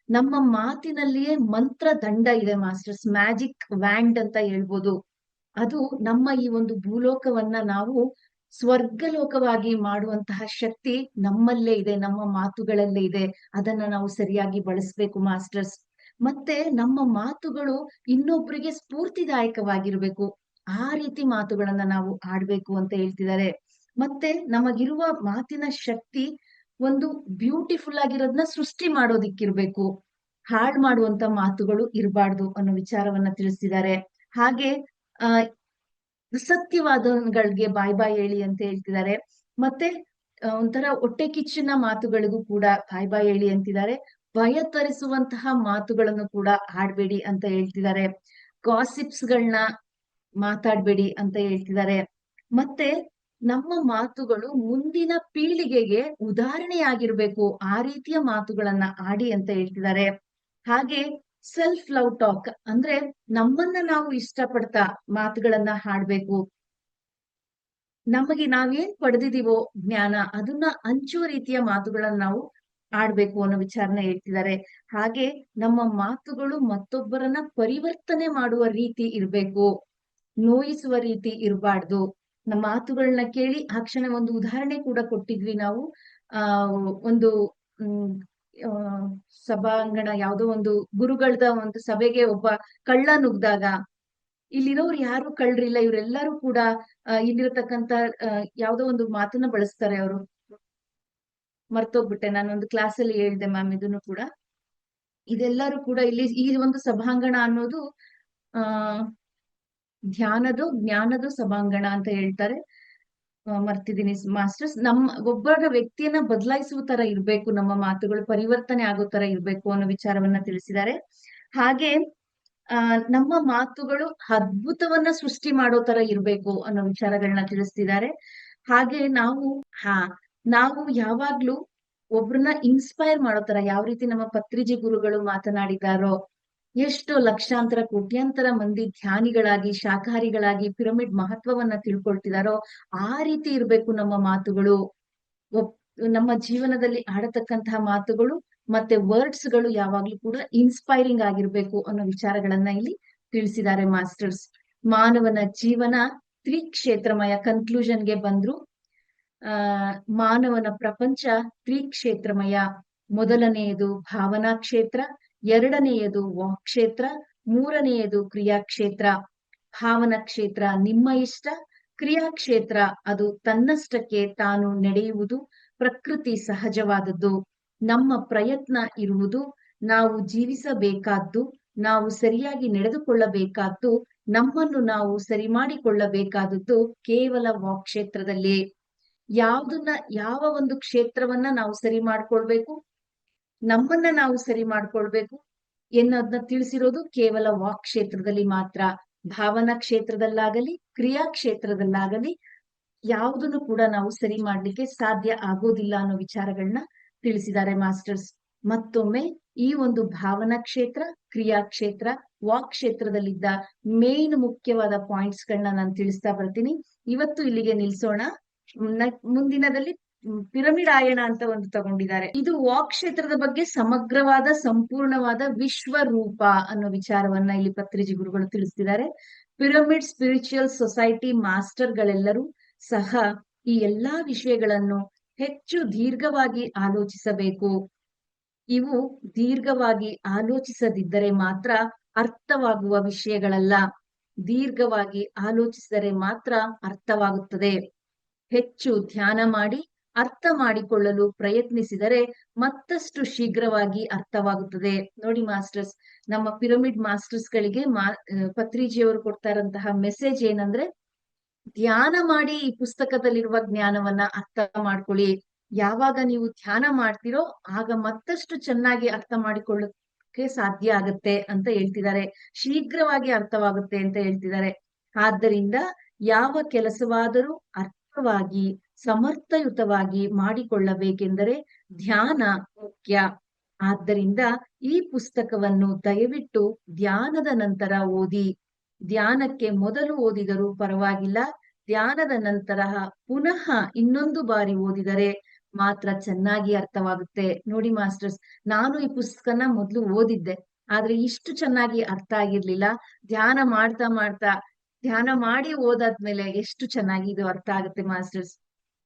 ನಮ್ಮ ಮಾತಿನಲ್ಲಿಯೇ ಮಂತ್ರ ದಂಡ ಇದೆ ಮಾಸ್ಟರ್ಸ್, ಮ್ಯಾಜಿಕ್ ವ್ಯಾಂಡ್ ಅಂತ ಹೇಳ್ಬೋದು. ಅದು ನಮ್ಮ ಈ ಒಂದು ಭೂಲೋಕವನ್ನ ನಾವು ಸ್ವರ್ಗಲೋಕವಾಗಿ ಮಾಡುವಂತಹ ಶಕ್ತಿ ನಮ್ಮಲ್ಲೇ ಇದೆ, ನಮ್ಮ ಮಾತುಗಳಲ್ಲೇ ಇದೆ. ಅದನ್ನ ನಾವು ಸರಿಯಾಗಿ ಬಳಸ್ಬೇಕು ಮಾಸ್ಟರ್ಸ್. ಮತ್ತೆ ನಮ್ಮ ಮಾತುಗಳು ಇನ್ನೊಬ್ರಿಗೆ ಸ್ಫೂರ್ತಿದಾಯಕವಾಗಿರ್ಬೇಕು. ಆ ರೀತಿ ಮಾತುಗಳನ್ನ ನಾವು ಆಡ್ಬೇಕು ಅಂತ ಹೇಳ್ತಿದ್ದಾರೆ. ಮತ್ತೆ ನಮಗಿರುವ ಮಾತಿನ ಶಕ್ತಿ ಒಂದು ಬ್ಯೂಟಿಫುಲ್ ಆಗಿರೋದನ್ನ ಸೃಷ್ಟಿ ಮಾಡೋದಿಕ್ಕಿರ್ಬೇಕು. ಹಾಳ್ ಮಾಡುವಂತ ಮಾತುಗಳು ಇರಬಾರ್ದು ಅನ್ನೋ ವಿಚಾರವನ್ನ ತಿಳಿಸಿದ್ದಾರೆ. ಹಾಗೆ ಆ ಸತ್ಯವಾದಗಳಿಗೆ ಬಾಯ್ ಬಾಯ್ ಹೇಳಿ ಅಂತ ಹೇಳ್ತಿದ್ದಾರೆ. ಮತ್ತೆ ಒಂಥರ ಹೊಟ್ಟೆ ಕಿಚ್ಚಿನ ಮಾತುಗಳಿಗೂ ಕೂಡ ಬಾಯ್ ಬಾಯ್ ಹೇಳಿ ಅಂತಿದ್ದಾರೆ. ಭಯ ತರಿಸುವಂತಹ ಮಾತುಗಳನ್ನು ಕೂಡ ಆಡ್ಬೇಡಿ ಅಂತ ಹೇಳ್ತಿದ್ದಾರೆ. ಗಾಸಿಪ್ಸ್ ಗಳನ್ನ ಮಾತಾಡ್ಬೇಡಿ ಅಂತ ಹೇಳ್ತಿದ್ದಾರೆ. ಮತ್ತೆ ನಮ್ಮ ಮಾತುಗಳು ಮುಂದಿನ ಪೀಳಿಗೆಗೆ ಉದಾಹರಣೆಯಾಗಿರ್ಬೇಕು, ಆ ರೀತಿಯ ಮಾತುಗಳನ್ನ ಆಡಿ ಅಂತ ಹೇಳ್ತಿದ್ದಾರೆ. ಹಾಗೆ ಸೆಲ್ಫ್ ಲವ್ ಟಾಕ್ ಅಂದ್ರೆ ನಮ್ಮನ್ನ ನಾವು ಇಷ್ಟಪಡ್ತಾ ಮಾತುಗಳನ್ನ ಹಾಡ್ಬೇಕು. ನಮಗೆ ನಾವೇನ್ ಪಡೆದಿದೀವೋ ಜ್ಞಾನ, ಅದನ್ನ ಹಂಚುವ ರೀತಿಯ ಮಾತುಗಳನ್ನ ನಾವು ಆಡ್ಬೇಕು ಅನ್ನೋ ವಿಚಾರನ ಹೇಳ್ತಿದ್ದಾರೆ. ಹಾಗೆ ನಮ್ಮ ಮಾತುಗಳು ಮತ್ತೊಬ್ಬರನ್ನ ಪರಿವರ್ತನೆ ಮಾಡುವ ರೀತಿ ಇರ್ಬೇಕು, ನೋಯಿಸುವ ರೀತಿ ಇರಬಾರ್ದು. ನಮ್ಮ ಮಾತುಗಳನ್ನ ಕೇಳಿ ಆ ಕ್ಷಣ ಒಂದು ಉದಾಹರಣೆ ಕೂಡ ಕೊಟ್ಟಿದ್ವಿ ನಾವು. ಆ ಒಂದು ಹ್ಮ್ ಆ ಸಭಾಂಗಣ, ಯಾವ್ದೋ ಒಂದು ಗುರುಗಳದ ಒಂದು ಸಭೆಗೆ ಒಬ್ಬ ಕಳ್ಳ ನುಗ್ದಾಗ, ಇಲ್ಲಿರೋರು ಯಾರು ಕಳ್ರಿಲ್ಲ, ಇವರೆಲ್ಲರೂ ಕೂಡ ಇಲ್ಲಿರತಕ್ಕಂತ ಯಾವ್ದೋ ಒಂದು ಮಾತನ್ನ ಬಳಸ್ತಾರೆ ಅವರು. ಮರ್ತೋಗ್ಬಿಟ್ಟೆ, ನಾನೊಂದು ಕ್ಲಾಸ್ ಅಲ್ಲಿ ಹೇಳ್ದೆ ಮ್ಯಾಮ್ ಇದನ್ನು ಕೂಡ. ಇದೆಲ್ಲರೂ ಕೂಡ ಇಲ್ಲಿ ಈ ಒಂದು ಸಭಾಂಗಣ ಅನ್ನೋದು ಆ ಜ್ಞಾನದ ಸಭಾಂಗಣ ಅಂತ ಹೇಳ್ತಾರೆ. ಮರ್ತಿದ್ದೀನಿ ಮಾಸ್ಟರ್ಸ್. ಒಬ್ಬರ ವ್ಯಕ್ತಿಯನ್ನ ಬದಲಾಯಿಸುವ ತರ ಇರ್ಬೇಕು ನಮ್ಮ ಮಾತುಗಳು, ಪರಿವರ್ತನೆ ಆಗೋ ತರ ಇರ್ಬೇಕು ಅನ್ನೋ ವಿಚಾರವನ್ನ ತಿಳಿಸಿದ್ದಾರೆ. ಹಾಗೆ ನಮ್ಮ ಮಾತುಗಳು ಅದ್ಭುತವನ್ನ ಸೃಷ್ಟಿ ಮಾಡೋ ತರ ಇರ್ಬೇಕು ಅನ್ನೋ ವಿಚಾರಗಳನ್ನ ತಿಳಿಸ್ತಿದ್ದಾರೆ. ಹಾಗೆ ಹಾ ನಾವು ಯಾವಾಗ್ಲೂ ಒಬ್ರನ್ನ ಇನ್ಸ್ಪೈರ್ ಮಾಡೋ ತರ, ಯಾವ ರೀತಿ ನಮ್ಮ ಪತ್ರಿಜಿ ಗುರುಗಳು ಮಾತನಾಡಿದಾರೋ, ಎಷ್ಟು ಲಕ್ಷಾಂತರ ಕೋಟ್ಯಾಂತರ ಮಂದಿ ಧ್ಯಾನಿಗಳಾಗಿ ಶಾಕಾಹಾರಿಗಳಾಗಿ ಪಿರಮಿಡ್ ಮಹತ್ವವನ್ನ ತಿಳ್ಕೊಳ್ತಿದಾರೋ ಆ ರೀತಿ ಇರ್ಬೇಕು ನಮ್ಮ ಮಾತುಗಳು. ನಮ್ಮ ಜೀವನದಲ್ಲಿ ಆಡತಕ್ಕಂತಹ ಮಾತುಗಳು ಮತ್ತೆ ವರ್ಡ್ಸ್ ಗಳು ಯಾವಾಗ್ಲೂ ಕೂಡ ಇನ್ಸ್ಪೈರಿಂಗ್ ಆಗಿರ್ಬೇಕು ಅನ್ನೋ ವಿಚಾರಗಳನ್ನ ಇಲ್ಲಿ ತಿಳಿಸಿದ್ದಾರೆ ಮಾಸ್ಟರ್ಸ್. ಮಾನವನ ಜೀವನ ತ್ರಿಕ್ಷೇತ್ರಮಯ ಕನ್ಕ್ಲೂಷನ್ಗೆ ಬಂದ್ರು. ಮಾನವನ ಪ್ರಪಂಚ ತ್ರಿಕ್ಷೇತ್ರಮಯ. ಮೊದಲನೆಯದು ಭಾವನಾ ಕ್ಷೇತ್ರ, ಎರಡನೆಯದು ವಾಕ್ ಕ್ಷೇತ್ರ, ಮೂರನೆಯದು ಕ್ರಿಯಾಕ್ಷೇತ್ರ. ಭಾವನಾ ಕ್ಷೇತ್ರ ನಿಮ್ಮ ಇಷ್ಟ, ಕ್ರಿಯಾಕ್ಷೇತ್ರ ಅದು ತನ್ನಷ್ಟಕ್ಕೆ ತಾನು ನಡೆಯುವುದು, ಪ್ರಕೃತಿ ಸಹಜವಾದದ್ದು. ನಮ್ಮ ಪ್ರಯತ್ನ ಇರುವುದು ನಾವು ಜೀವಿಸಬೇಕಾದ್ದು, ನಾವು ಸರಿಯಾಗಿ ನಡೆದುಕೊಳ್ಳಬೇಕಾದ್ದು, ನಮ್ಮನ್ನು ನಾವು ಸರಿ ಮಾಡಿಕೊಳ್ಳಬೇಕಾದದ್ದು ಕೇವಲ ವಾಕ್ ಕ್ಷೇತ್ರದಲ್ಲಿ. ಯಾವ ಒಂದು ಕ್ಷೇತ್ರವನ್ನ ನಾವು ಸರಿ ಮಾಡ್ಕೊಳ್ಬೇಕು, ನಮ್ಮನ್ನ ನಾವು ಸರಿ ಮಾಡ್ಕೊಳ್ಬೇಕು ಎನ್ನೋದನ್ನ ತಿಳಿಸಿರೋದು ಕೇವಲ ವಾಕ್ ಕ್ಷೇತ್ರದಲ್ಲಿ ಮಾತ್ರ. ಭಾವನಾ ಕ್ಷೇತ್ರದಲ್ಲಾಗಲಿ ಕ್ರಿಯಾ ಕ್ಷೇತ್ರದಲ್ಲಾಗಲಿ ಯಾವುದನ್ನು ಕೂಡ ನಾವು ಸರಿ ಮಾಡ್ಲಿಕ್ಕೆ ಸಾಧ್ಯ ಆಗೋದಿಲ್ಲ ಅನ್ನೋ ವಿಚಾರಗಳನ್ನ ತಿಳಿಸಿದ್ದಾರೆ ಮಾಸ್ಟರ್ಸ್. ಮತ್ತೊಮ್ಮೆ ಈ ಒಂದು ಭಾವನಾ ಕ್ಷೇತ್ರ, ಕ್ರಿಯಾ ಕ್ಷೇತ್ರ, ವಾಕ್ ಕ್ಷೇತ್ರದಲ್ಲಿದ್ದ ಮೇನ್ ಮುಖ್ಯವಾದ ಪಾಯಿಂಟ್ಸ್ ಗಳನ್ನ ನಾನು ತಿಳಿಸ್ತಾ ಬರ್ತೀನಿ. ಇವತ್ತು ಇಲ್ಲಿಗೆ ನಿಲ್ಸೋಣ. ಮುಂದಿನದಲ್ಲಿ ಪಿರಮಿಡ್ ಆಯಣ ಅಂತ ಒಂದು ತಗೊಂಡಿದ್ದಾರೆ. ಇದು ವಾಕ್ ಕ್ಷೇತ್ರದ ಬಗ್ಗೆ ಸಮಗ್ರವಾದ ಸಂಪೂರ್ಣವಾದ ವಿಶ್ವರೂಪ ಅನ್ನೋ ವಿಚಾರವನ್ನ ಇಲ್ಲಿ ಪತ್ರಿಜಿ ಗುರುಗಳು ತಿಳಿಸ್ತಿದ್ದಾರೆ. ಪಿರಮಿಡ್ ಸ್ಪಿರಿಚುವಲ್ ಸೊಸೈಟಿ ಮಾಸ್ಟರ್ ಗಳೆಲ್ಲರೂ ಸಹ ಈ ಎಲ್ಲಾ ವಿಷಯಗಳನ್ನು ಹೆಚ್ಚು ದೀರ್ಘವಾಗಿ ಆಲೋಚಿಸಬೇಕು. ಇವು ದೀರ್ಘವಾಗಿ ಆಲೋಚಿಸದಿದ್ದರೆ ಮಾತ್ರ ಅರ್ಥವಾಗುವ ವಿಷಯಗಳಲ್ಲ, ದೀರ್ಘವಾಗಿ ಆಲೋಚಿಸಿದರೆ ಮಾತ್ರ ಅರ್ಥವಾಗುತ್ತದೆ. ಹೆಚ್ಚು ಧ್ಯಾನ ಮಾಡಿ ಅರ್ಥ ಮಾಡಿಕೊಳ್ಳಲು ಪ್ರಯತ್ನಿಸಿದರೆ ಮತ್ತಷ್ಟು ಶೀಘ್ರವಾಗಿ ಅರ್ಥವಾಗುತ್ತದೆ. ನೋಡಿ ಮಾಸ್ಟರ್ಸ್, ನಮ್ಮ ಪಿರಮಿಡ್ ಮಾಸ್ಟರ್ಸ್ ಗಳಿಗೆ ಪತ್ರಿಜಿಯವರು ಕೊಡ್ತಾ ಇರಂತಹ ಮೆಸೇಜ್ ಏನಂದ್ರೆ, ಧ್ಯಾನ ಮಾಡಿ ಈ ಪುಸ್ತಕದಲ್ಲಿರುವ ಜ್ಞಾನವನ್ನ ಅರ್ಥ ಮಾಡ್ಕೊಳ್ಳಿ. ಯಾವಾಗ ನೀವು ಧ್ಯಾನ ಮಾಡ್ತಿರೋ ಆಗ ಮತ್ತಷ್ಟು ಚೆನ್ನಾಗಿ ಅರ್ಥ ಮಾಡಿಕೊಳ್ಳಕ್ಕೆ ಸಾಧ್ಯ ಆಗತ್ತೆ ಅಂತ ಹೇಳ್ತಿದ್ದಾರೆ. ಶೀಘ್ರವಾಗಿ ಅರ್ಥವಾಗುತ್ತೆ ಅಂತ ಹೇಳ್ತಿದ್ದಾರೆ. ಆದ್ದರಿಂದ ಯಾವ ಕೆಲಸವಾದರೂ ಅರ್ಥವಾಗಿ ಸಮರ್ಥಯುತವಾಗಿ ಮಾಡಿಕೊಳ್ಳಬೇಕೆಂದರೆ ಧ್ಯಾನ ಮುಖ್ಯ. ಆದ್ದರಿಂದ ಈ ಪುಸ್ತಕವನ್ನು ದಯವಿಟ್ಟು ಧ್ಯಾನದ ನಂತರ ಓದಿ. ಧ್ಯಾನಕ್ಕೆ ಮೊದಲು ಓದಿದರೂ ಪರವಾಗಿಲ್ಲ, ಧ್ಯಾನದ ನಂತರ ಪುನಃ ಇನ್ನೊಂದು ಬಾರಿ ಓದಿದರೆ ಮಾತ್ರ ಚೆನ್ನಾಗಿ ಅರ್ಥವಾಗುತ್ತೆ. ನೋಡಿ ಮಾಸ್ಟರ್ಸ್, ನಾನು ಈ ಪುಸ್ತಕನ ಮೊದಲು ಓದಿದ್ದೆ, ಆದ್ರೆ ಇಷ್ಟು ಚೆನ್ನಾಗಿ ಅರ್ಥ ಆಗಿರ್ಲಿಲ್ಲ. ಧ್ಯಾನ ಧ್ಯಾನ ಮಾಡಿ ಓದಾದ್ಮೇಲೆ ಎಷ್ಟು ಚೆನ್ನಾಗಿ ಇದು ಅರ್ಥ ಆಗುತ್ತೆ ಮಾಸ್ಟರ್ಸ್.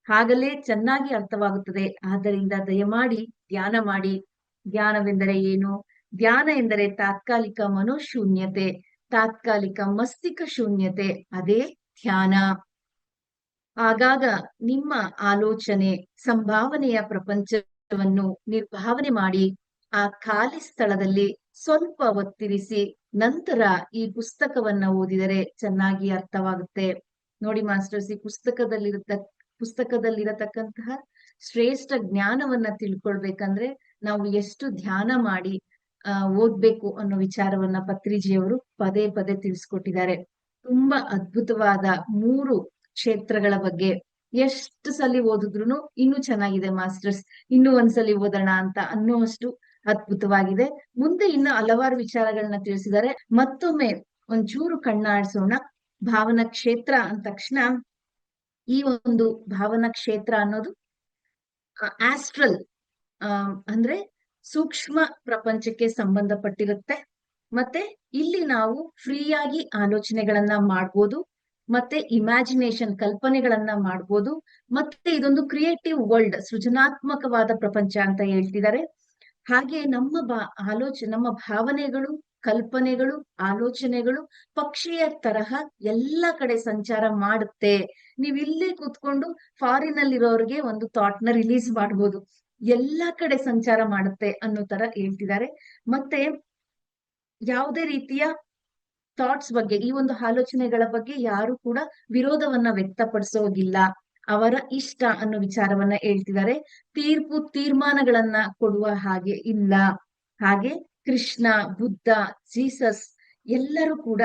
ಹಾಗಲೇ ಚೆನ್ನಾಗಿ ಅರ್ಥವಾಗುತ್ತದೆ. ಆದ್ದರಿಂದ ದಯಮಾಡಿ ಧ್ಯಾನ ಮಾಡಿ. ಧ್ಯಾನವೆಂದರೆ ಏನು? ಧ್ಯಾನ ಎಂದರೆ ತಾತ್ಕಾಲಿಕ ಮನೋಶೂನ್ಯತೆ, ತಾತ್ಕಾಲಿಕ ಮಸ್ತಿಷ್ಕ ಶೂನ್ಯತೆ, ಅದೇ ಧ್ಯಾನ. ಆಗಾಗ ನಿಮ್ಮ ಆಲೋಚನೆ ಸಂಭಾವನೆಯ ಪ್ರಪಂಚವನ್ನು ನಿರ್ಭಾವನೆ ಮಾಡಿ ಆ ಖಾಲಿ ಸ್ಥಳದಲ್ಲಿ ಸ್ವಲ್ಪ ಒತ್ತಿರಿಸಿ ನಂತರ ಈ ಪುಸ್ತಕವನ್ನ ಓದಿದರೆ ಚೆನ್ನಾಗಿ ಅರ್ಥವಾಗುತ್ತೆ. ನೋಡಿ ಮಾಸ್ಟರ್ಸ್, ಈ ಪುಸ್ತಕದಲ್ಲಿರತಕ್ಕಂತಹ ಶ್ರೇಷ್ಠ ಜ್ಞಾನವನ್ನ ತಿಳ್ಕೊಳ್ಬೇಕಂದ್ರೆ ನಾವು ಎಷ್ಟು ಧ್ಯಾನ ಮಾಡಿ ಓದ್ಬೇಕು ಅನ್ನೋ ವಿಚಾರವನ್ನ ಪತ್ರಿಜಿಯವರು ಪದೇ ಪದೇ ತಿಳಿಸ್ಕೊಟ್ಟಿದ್ದಾರೆ. ತುಂಬಾ ಅದ್ಭುತವಾದ 3 ಕ್ಷೇತ್ರಗಳ ಬಗ್ಗೆ ಎಷ್ಟು ಸಲ ಓದಿದ್ರು ಇನ್ನೂ ಚೆನ್ನಾಗಿದೆ ಮಾಸ್ಟರ್ಸ್, ಇನ್ನೂ ಒಂದ್ಸಲಿ ಓದೋಣ ಅಂತ ಅನ್ನುವಷ್ಟು ಅದ್ಭುತವಾಗಿದೆ. ಮುಂದೆ ಇನ್ನು ಹಲವಾರು ವಿಚಾರಗಳನ್ನ ತಿಳಿಸಿದ್ದಾರೆ. ಮತ್ತೊಮ್ಮೆ ಒಂಚೂರು ಕಣ್ಣಾಡಿಸೋಣ. ಭಾವನಾ ಕ್ಷೇತ್ರ ಅಂದ ತಕ್ಷಣ, ಈ ಒಂದು ಭಾವನಾ ಕ್ಷೇತ್ರ ಅನ್ನೋದು ಆಸ್ಟ್ರಲ್ ಅಂದ್ರೆ ಸೂಕ್ಷ್ಮ ಪ್ರಪಂಚಕ್ಕೆ ಸಂಬಂಧಪಟ್ಟಿರುತ್ತೆ. ಮತ್ತೆ ಇಲ್ಲಿ ನಾವು ಫ್ರೀಯಾಗಿ ಆಲೋಚನೆಗಳನ್ನ ಮಾಡ್ಬೋದು, ಮತ್ತೆ ಇಮ್ಯಾಜಿನೇಷನ್ ಕಲ್ಪನೆಗಳನ್ನ ಮಾಡ್ಬೋದು. ಮತ್ತೆ ಇದೊಂದು ಕ್ರಿಯೇಟಿವ್ ವರ್ಲ್ಡ್, ಸೃಜನಾತ್ಮಕವಾದ ಪ್ರಪಂಚ ಅಂತ ಹೇಳ್ತಿದ್ದಾರೆ. ಹಾಗೆ ನಮ್ಮ ಭಾವನೆಗಳು, ಕಲ್ಪನೆಗಳು, ಆಲೋಚನೆಗಳು ಪಕ್ಷಿಯ ತರಹ ಎಲ್ಲ ಕಡೆ ಸಂಚಾರ ಮಾಡುತ್ತೆ. ನೀವ್ ಇಲ್ಲೇ ಕೂತ್ಕೊಂಡು ಫಾರಿನ್ ಅಲ್ಲಿರೋರ್ಗೆ ಒಂದು ಥಾಟ್ ನ ರಿಲೀಸ್ ಮಾಡ್ಬೋದು, ಎಲ್ಲಾ ಕಡೆ ಸಂಚಾರ ಮಾಡುತ್ತೆ ಅನ್ನೋ ತರ ಹೇಳ್ತಿದ್ದಾರೆ. ಮತ್ತೆ ಯಾವುದೇ ರೀತಿಯ ಥಾಟ್ಸ್ ಬಗ್ಗೆ, ಈ ಒಂದು ಆಲೋಚನೆಗಳ ಬಗ್ಗೆ ಯಾರು ಕೂಡ ವಿರೋಧವನ್ನ ವ್ಯಕ್ತಪಡಿಸೋಗಿಲ್ಲ. ಅವರ ಇಷ್ಟ ಅನ್ನೋ ವಿಚಾರವನ್ನ ಹೇಳ್ತಿದ್ದಾರೆ. ತೀರ್ಮಾನಗಳನ್ನ ಕೊಡುವ ಹಾಗೆ ಇಲ್ಲ. ಹಾಗೆ ಕೃಷ್ಣ, ಬುದ್ಧ, ಜೀಸಸ್ ಎಲ್ಲರೂ ಕೂಡ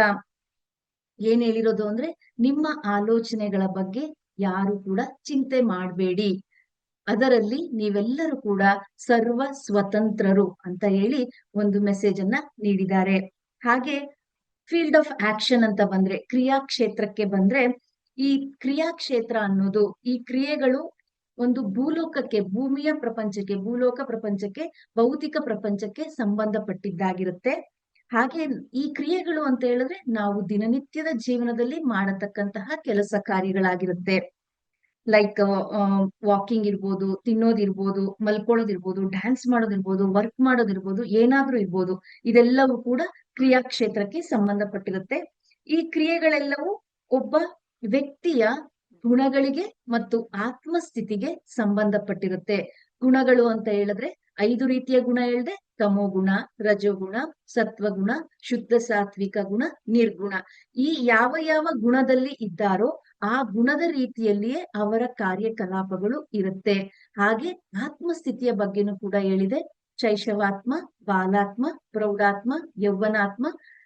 ಏನ್ ಹೇಳಿರೋದು ಅಂದ್ರೆ, ನಿಮ್ಮ ಆಲೋಚನೆಗಳ ಬಗ್ಗೆ ಯಾರು ಕೂಡ ಚಿಂತೆ ಮಾಡಬೇಡಿ, ಅದರಲ್ಲಿ ನೀವೆಲ್ಲರೂ ಕೂಡ ಸರ್ವ ಸ್ವತಂತ್ರರು ಅಂತ ಹೇಳಿ ಒಂದು ಮೆಸೇಜ್ ಅನ್ನ ನೀಡಿದ್ದಾರೆ. ಹಾಗೆ ಫೀಲ್ಡ್ ಆಫ್ ಆಕ್ಷನ್ ಅಂತ ಬಂದ್ರೆ, ಕ್ರಿಯಾಕ್ಷೇತ್ರಕ್ಕೆ ಬಂದ್ರೆ, ಈ ಕ್ರಿಯಾಕ್ಷೇತ್ರ ಅನ್ನೋದು ಈ ಕ್ರಿಯೆಗಳು ಒಂದು ಭೂಲೋಕಕ್ಕೆ, ಭೂಮಿಯ ಪ್ರಪಂಚಕ್ಕೆ, ಭೂಲೋಕ ಪ್ರಪಂಚಕ್ಕೆ, ಭೌತಿಕ ಪ್ರಪಂಚಕ್ಕೆ ಸಂಬಂಧಪಟ್ಟಿದ್ದಾಗಿರುತ್ತೆ. ಹಾಗೆ ಈ ಕ್ರಿಯೆಗಳು ಅಂತ ಹೇಳಿದ್ರೆ ನಾವು ದಿನನಿತ್ಯದ ಜೀವನದಲ್ಲಿ ಮಾಡತಕ್ಕಂತಹ ಕೆಲಸ ಕಾರ್ಯಗಳಾಗಿರುತ್ತೆ. ಲೈಕ್ ವಾಕಿಂಗ್ ಇರ್ಬೋದು, ತಿನ್ನೋದಿರ್ಬೋದು, ಮಲ್ಕೊಳ್ಳೋದಿರ್ಬೋದು, ಡ್ಯಾನ್ಸ್ ಮಾಡೋದಿರ್ಬೋದು, ವರ್ಕ್ ಮಾಡೋದಿರ್ಬೋದು, ಏನಾದ್ರೂ ಇರ್ಬೋದು. ಇದೆಲ್ಲವೂ ಕೂಡ ಕ್ರಿಯಾಕ್ಷೇತ್ರಕ್ಕೆ ಸಂಬಂಧಪಟ್ಟಿರುತ್ತೆ. ಈ ಕ್ರಿಯೆಗಳೆಲ್ಲವೂ ಒಬ್ಬ ವ್ಯಕ್ತಿಯ ಗುಣಗಳಿಗೆ ಮತ್ತು ಆತ್ಮಸ್ಥಿತಿಗೆ ಸಂಬಂಧಪಟ್ಟಿರುತ್ತೆ. ಗುಣಗಳು ಅಂತ ಹೇಳಿದ್ರೆ 5 ರೀತಿಯ ಗುಣ ಹೇಳ್ದೆ. ತಮೋಗುಣ, ರಜೋಗುಣ, ಸತ್ವಗುಣ, ಶುದ್ಧ ಸಾತ್ವಿಕ ಗುಣ, ನಿರ್ಗುಣ. ಈ ಯಾವ ಯಾವ ಗುಣದಲ್ಲಿ ಇದ್ದಾರೋ ಆ ಗುಣದ ರೀತಿಯಲ್ಲಿಯೇ ಅವರ ಕಾರ್ಯಕಲಾಪಗಳು ಇರುತ್ತೆ. ಹಾಗೆ ಆತ್ಮಸ್ಥಿತಿಯ ಬಗ್ಗೆನೂ ಕೂಡ ಹೇಳಿದೆ. ಶೈಶವಾತ್ಮ, ಬಾಲಾತ್ಮ, ಪ್ರೌಢಾತ್ಮ, ಯೌವನಾತ್ಮ,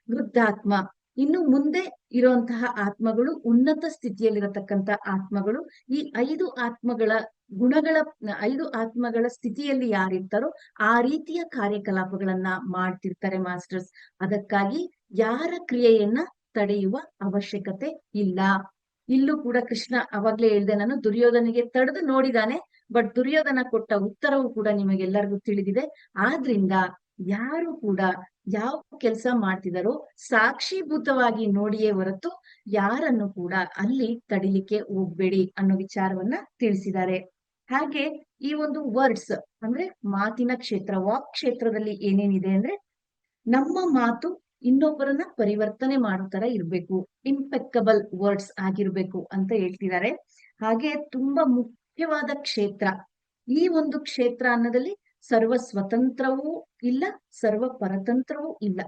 ವೃದ್ಧಾತ್ಮ. ಇನ್ನು ಮುಂದೆ ಇರುವಂತಹ ಆತ್ಮಗಳು ಉನ್ನತ ಸ್ಥಿತಿಯಲ್ಲಿರತಕ್ಕಂತ ಆತ್ಮಗಳು. ಈ 5 ಆತ್ಮಗಳ ಗುಣಗಳ 5 ಆತ್ಮಗಳ ಸ್ಥಿತಿಯಲ್ಲಿ ಯಾರಿರ್ತಾರೋ ಆ ರೀತಿಯ ಕಾರ್ಯಕಲಾಪಗಳನ್ನ ಮಾಡ್ತಿರ್ತಾರೆ ಮಾಸ್ಟರ್ಸ್. ಅದಕ್ಕಾಗಿ ಯಾರ ಕ್ರಿಯೆಯನ್ನ ತಡೆಯುವ ಅವಶ್ಯಕತೆ ಇಲ್ಲ. ಇಲ್ಲೂ ಕೂಡ ಕೃಷ್ಣ ಅವಾಗ್ಲೇ ಹೇಳ್ದೆ ನಾನು, ದುರ್ಯೋಧನಿಗೆ ತಡೆದು ನೋಡಿದಾನೆ. ಬಟ್ ದುರ್ಯೋಧನ ಕೊಟ್ಟ ಉತ್ತರವು ಕೂಡ ನಿಮಗೆಲ್ಲರಿಗೂ ತಿಳಿದಿದೆ. ಆದ್ರಿಂದ ಯಾರು ಕೂಡ ಯಾವ ಕೆಲಸ ಮಾಡ್ತಿದಾರೋ ಸಾಕ್ಷೀಭೂತವಾಗಿ ನೋಡಿಯೇ ಹೊರತು ಯಾರನ್ನು ಕೂಡ ಅಲ್ಲಿ ತಡಿಲಿಕ್ಕೆ ಹೋಗ್ಬೇಡಿ ಅನ್ನೋ ವಿಚಾರವನ್ನ ತಿಳಿಸಿದ್ದಾರೆ. ಹಾಗೆ ಈ ಒಂದು ವರ್ಡ್ಸ್ ಅಂದ್ರೆ ಮಾತಿನ ಕ್ಷೇತ್ರ, ವಾಕ್ ಕ್ಷೇತ್ರದಲ್ಲಿ ಏನೇನಿದೆ ಅಂದ್ರೆ, ನಮ್ಮ ಮಾತು ಇನ್ನೊಬ್ಬರನ್ನ ಪರಿವರ್ತನೆ ಮಾಡೋ ತರ ಇರ್ಬೇಕು, ಇಂಪೆಕ್ಕಬಲ್ ವರ್ಡ್ಸ್ ಆಗಿರ್ಬೇಕು ಅಂತ ಹೇಳ್ತಿದ್ದಾರೆ. ಹಾಗೆ ತುಂಬಾ ಮುಖ್ಯವಾದ ಕ್ಷೇತ್ರ. ಈ ಒಂದು ಕ್ಷೇತ್ರ ಅನ್ನೋದಲ್ಲಿ ಸರ್ವ ಸ್ವತಂತ್ರವೂ ಇಲ್ಲ, ಸರ್ವ ಪರತಂತ್ರವೂ ಇಲ್ಲ,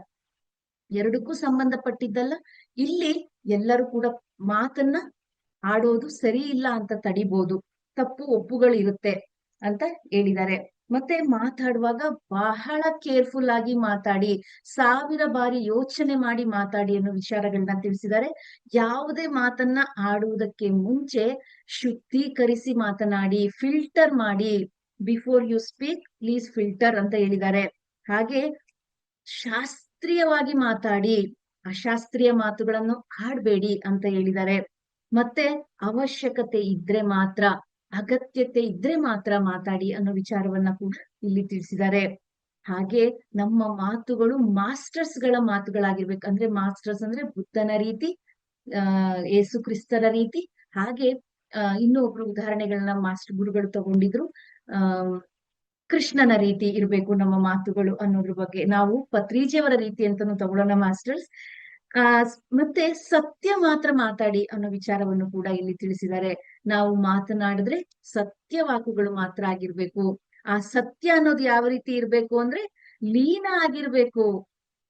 ಎರಡಕ್ಕೂ ಸಂಬಂಧಪಟ್ಟಿದ್ದಲ್ಲ. ಇಲ್ಲಿ ಎಲ್ಲರೂ ಕೂಡ ಮಾತನ್ನ ಆಡೋದು ಸರಿ ಇಲ್ಲ ಅಂತ ತಡಿಬಹುದು, ತಪ್ಪು ಒಪ್ಪುಗಳು ಇರುತ್ತೆ ಅಂತ ಹೇಳಿದ್ದಾರೆ. ಮತ್ತೆ ಮಾತಾಡುವಾಗ ಬಹಳ ಕೇರ್ಫುಲ್ ಆಗಿ ಮಾತಾಡಿ, 1000 ಬಾರಿ ಯೋಚನೆ ಮಾಡಿ ಮಾತಾಡಿ ಅನ್ನೋ ವಿಚಾರಗಳನ್ನ ತಿಳಿಸಿದ್ದಾರೆ. ಯಾವುದೇ ಮಾತನ್ನ ಆಡುವುದಕ್ಕೆ ಮುಂಚೆ ಶುದ್ಧೀಕರಿಸಿ ಮಾತನಾಡಿ, ಫಿಲ್ಟರ್ ಮಾಡಿ. Before you speak please filter ಅಂತ ಹೇಳಿದ್ದಾರೆ. ಹಾಗೆ ಶಾಸ್ತ್ರೀಯವಾಗಿ ಮಾತಾಡಿ, ಅಶಾಸ್ತ್ರೀಯ ಮಾತುಗಳನ್ನು ಆಡ್ಬೇಡಿ ಅಂತ ಹೇಳಿದ್ದಾರೆ. ಮತ್ತೆ ಅವಶ್ಯಕತೆ ಇದ್ರೆ ಮಾತ್ರ, ಅಗತ್ಯತೆ ಇದ್ರೆ ಮಾತ್ರ ಮಾತಾಡಿ ಅನ್ನೋ ವಿಚಾರವನ್ನ ಕೂಡ ಇಲ್ಲಿ ತಿಳಿಸಿದ್ದಾರೆ. ಹಾಗೆ ನಮ್ಮ ಮಾತುಗಳು ಮಾಸ್ಟರ್ಸ್ ಗಳ ಮಾತುಗಳಾಗಿರ್ಬೇಕು. ಅಂದ್ರೆ ಮಾಸ್ಟರ್ಸ್ ಅಂದ್ರೆ ಬುದ್ಧನ ರೀತಿ, ಯೇಸು ಕ್ರಿಸ್ತರ ರೀತಿ. ಹಾಗೆ ಇನ್ನೂ ಒಬ್ರು ಉದಾಹರಣೆಗಳನ್ನ ಮಾಸ್ಟರ್ ಗುರುಗಳು ತಗೊಂಡಿದ್ರು. ಕೃಷ್ಣನ ರೀತಿ ಇರ್ಬೇಕು ನಮ್ಮ ಮಾತುಗಳು ಅನ್ನೋದ್ರ ಬಗ್ಗೆ. ನಾವು ಪತ್ರಿಜಿಯವರ ರೀತಿ ಅಂತಾನು ತಗೊಳ್ಳೋಣ ಮಾಸ್ಟರ್ಸ್. ಮತ್ತೆ ಸತ್ಯ ಮಾತ್ರ ಮಾತಾಡಿ ಅನ್ನೋ ವಿಚಾರವನ್ನು ಕೂಡ ಇಲ್ಲಿ ತಿಳಿಸಿದ್ದಾರೆ. ನಾವು ಮಾತನಾಡಿದ್ರೆ ಸತ್ಯವಾಕುಗಳು ಮಾತ್ರ ಆಗಿರ್ಬೇಕು. ಆ ಸತ್ಯ ಅನ್ನೋದು ಯಾವ ರೀತಿ ಇರ್ಬೇಕು ಅಂದ್ರೆ ಲೀನ ಆಗಿರ್ಬೇಕು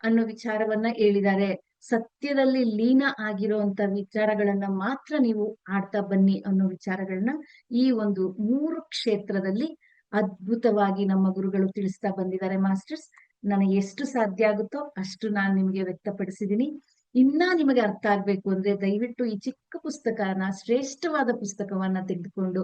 ಅನ್ನೋ ವಿಚಾರವನ್ನ ಹೇಳಿದ್ದಾರೆ. ಸತ್ಯದಲ್ಲಿ ಲೀನ ಆಗಿರುವಂತ ವಿಚಾರಗಳನ್ನ ಮಾತ್ರ ನೀವು ಆಡ್ತಾ ಬನ್ನಿ ಅನ್ನೋ ವಿಚಾರಗಳನ್ನ ಈ ಒಂದು 3 ಕ್ಷೇತ್ರದಲ್ಲಿ ಅದ್ಭುತವಾಗಿ ನಮ್ಮ ಗುರುಗಳು ತಿಳಿಸ್ತಾ ಬಂದಿದ್ದಾರೆ ಮಾಸ್ಟರ್ಸ್. ನನಗೆ ಎಷ್ಟು ಸಾಧ್ಯ ಆಗುತ್ತೋ ಅಷ್ಟು ನಾನು ನಿಮ್ಗೆ ವ್ಯಕ್ತಪಡಿಸಿದೀನಿ. ಇನ್ನ ನಿಮಗೆ ಅರ್ಥ ಆಗ್ಬೇಕು ಅಂದ್ರೆ ದಯವಿಟ್ಟು ಈ ಚಿಕ್ಕ ಪುಸ್ತಕನ, ಶ್ರೇಷ್ಠವಾದ ಪುಸ್ತಕವನ್ನ ತೆಗೆದುಕೊಂಡು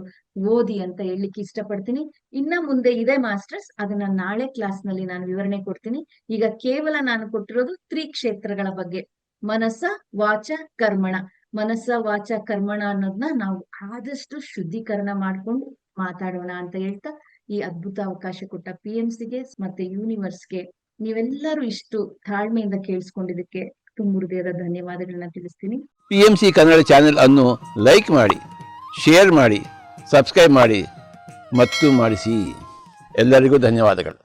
ಓದಿ ಅಂತ ಹೇಳಲಿಕ್ಕೆ ಇಷ್ಟಪಡ್ತೀನಿ. ಇನ್ನ ಮುಂದೆ ಇದೆ ಮಾಸ್ಟರ್ಸ್, ಅದನ್ನ ನಾಳೆ ಕ್ಲಾಸ್ ನಲ್ಲಿ ನಾನು ವಿವರಣೆ ಕೊಡ್ತೀನಿ. ಈಗ ಕೇವಲ ನಾನು ಕೊಟ್ಟಿರೋದು 3 ಕ್ಷೇತ್ರಗಳ ಬಗ್ಗೆ, ಮನಸ್ಸ, ವಾಚ, ಕರ್ಮಣ. ಮನಸ್ಸ, ವಾಚ, ಕರ್ಮಣ ಅನ್ನೋದನ್ನ ನಾವು ಆದಷ್ಟು ಶುದ್ಧೀಕರಣ ಮಾಡ್ಕೊಂಡು ಮಾತಾಡೋಣ ಅಂತ ಹೇಳ್ತಾ, ಈ ಅದ್ಭುತ ಅವಕಾಶ ಕೊಟ್ಟ PMCಗೆ ಮತ್ತೆ ಯೂನಿವರ್ಸ್ಗೆ ನೀವೆಲ್ಲರೂ ಇಷ್ಟು ತಾಳ್ಮೆಯಿಂದ ಕೇಳಿಸ್ಕೊಂಡಿದ್ದಕ್ಕೆ ತುಂಬ ಹೃದಯದ ಧನ್ಯವಾದಗಳನ್ನ ತಿಳಿಸ್ತೀನಿ. PMC ಕನ್ನಡ ಚಾನೆಲ್ ಅನ್ನು ಲೈಕ್ ಮಾಡಿ, ಶೇರ್ ಮಾಡಿ, ಸಬ್ಸ್ಕ್ರೈಬ್ ಮಾಡಿ ಮತ್ತು ಮಾಡಿಸಿ. ಎಲ್ಲರಿಗೂ ಧನ್ಯವಾದಗಳು.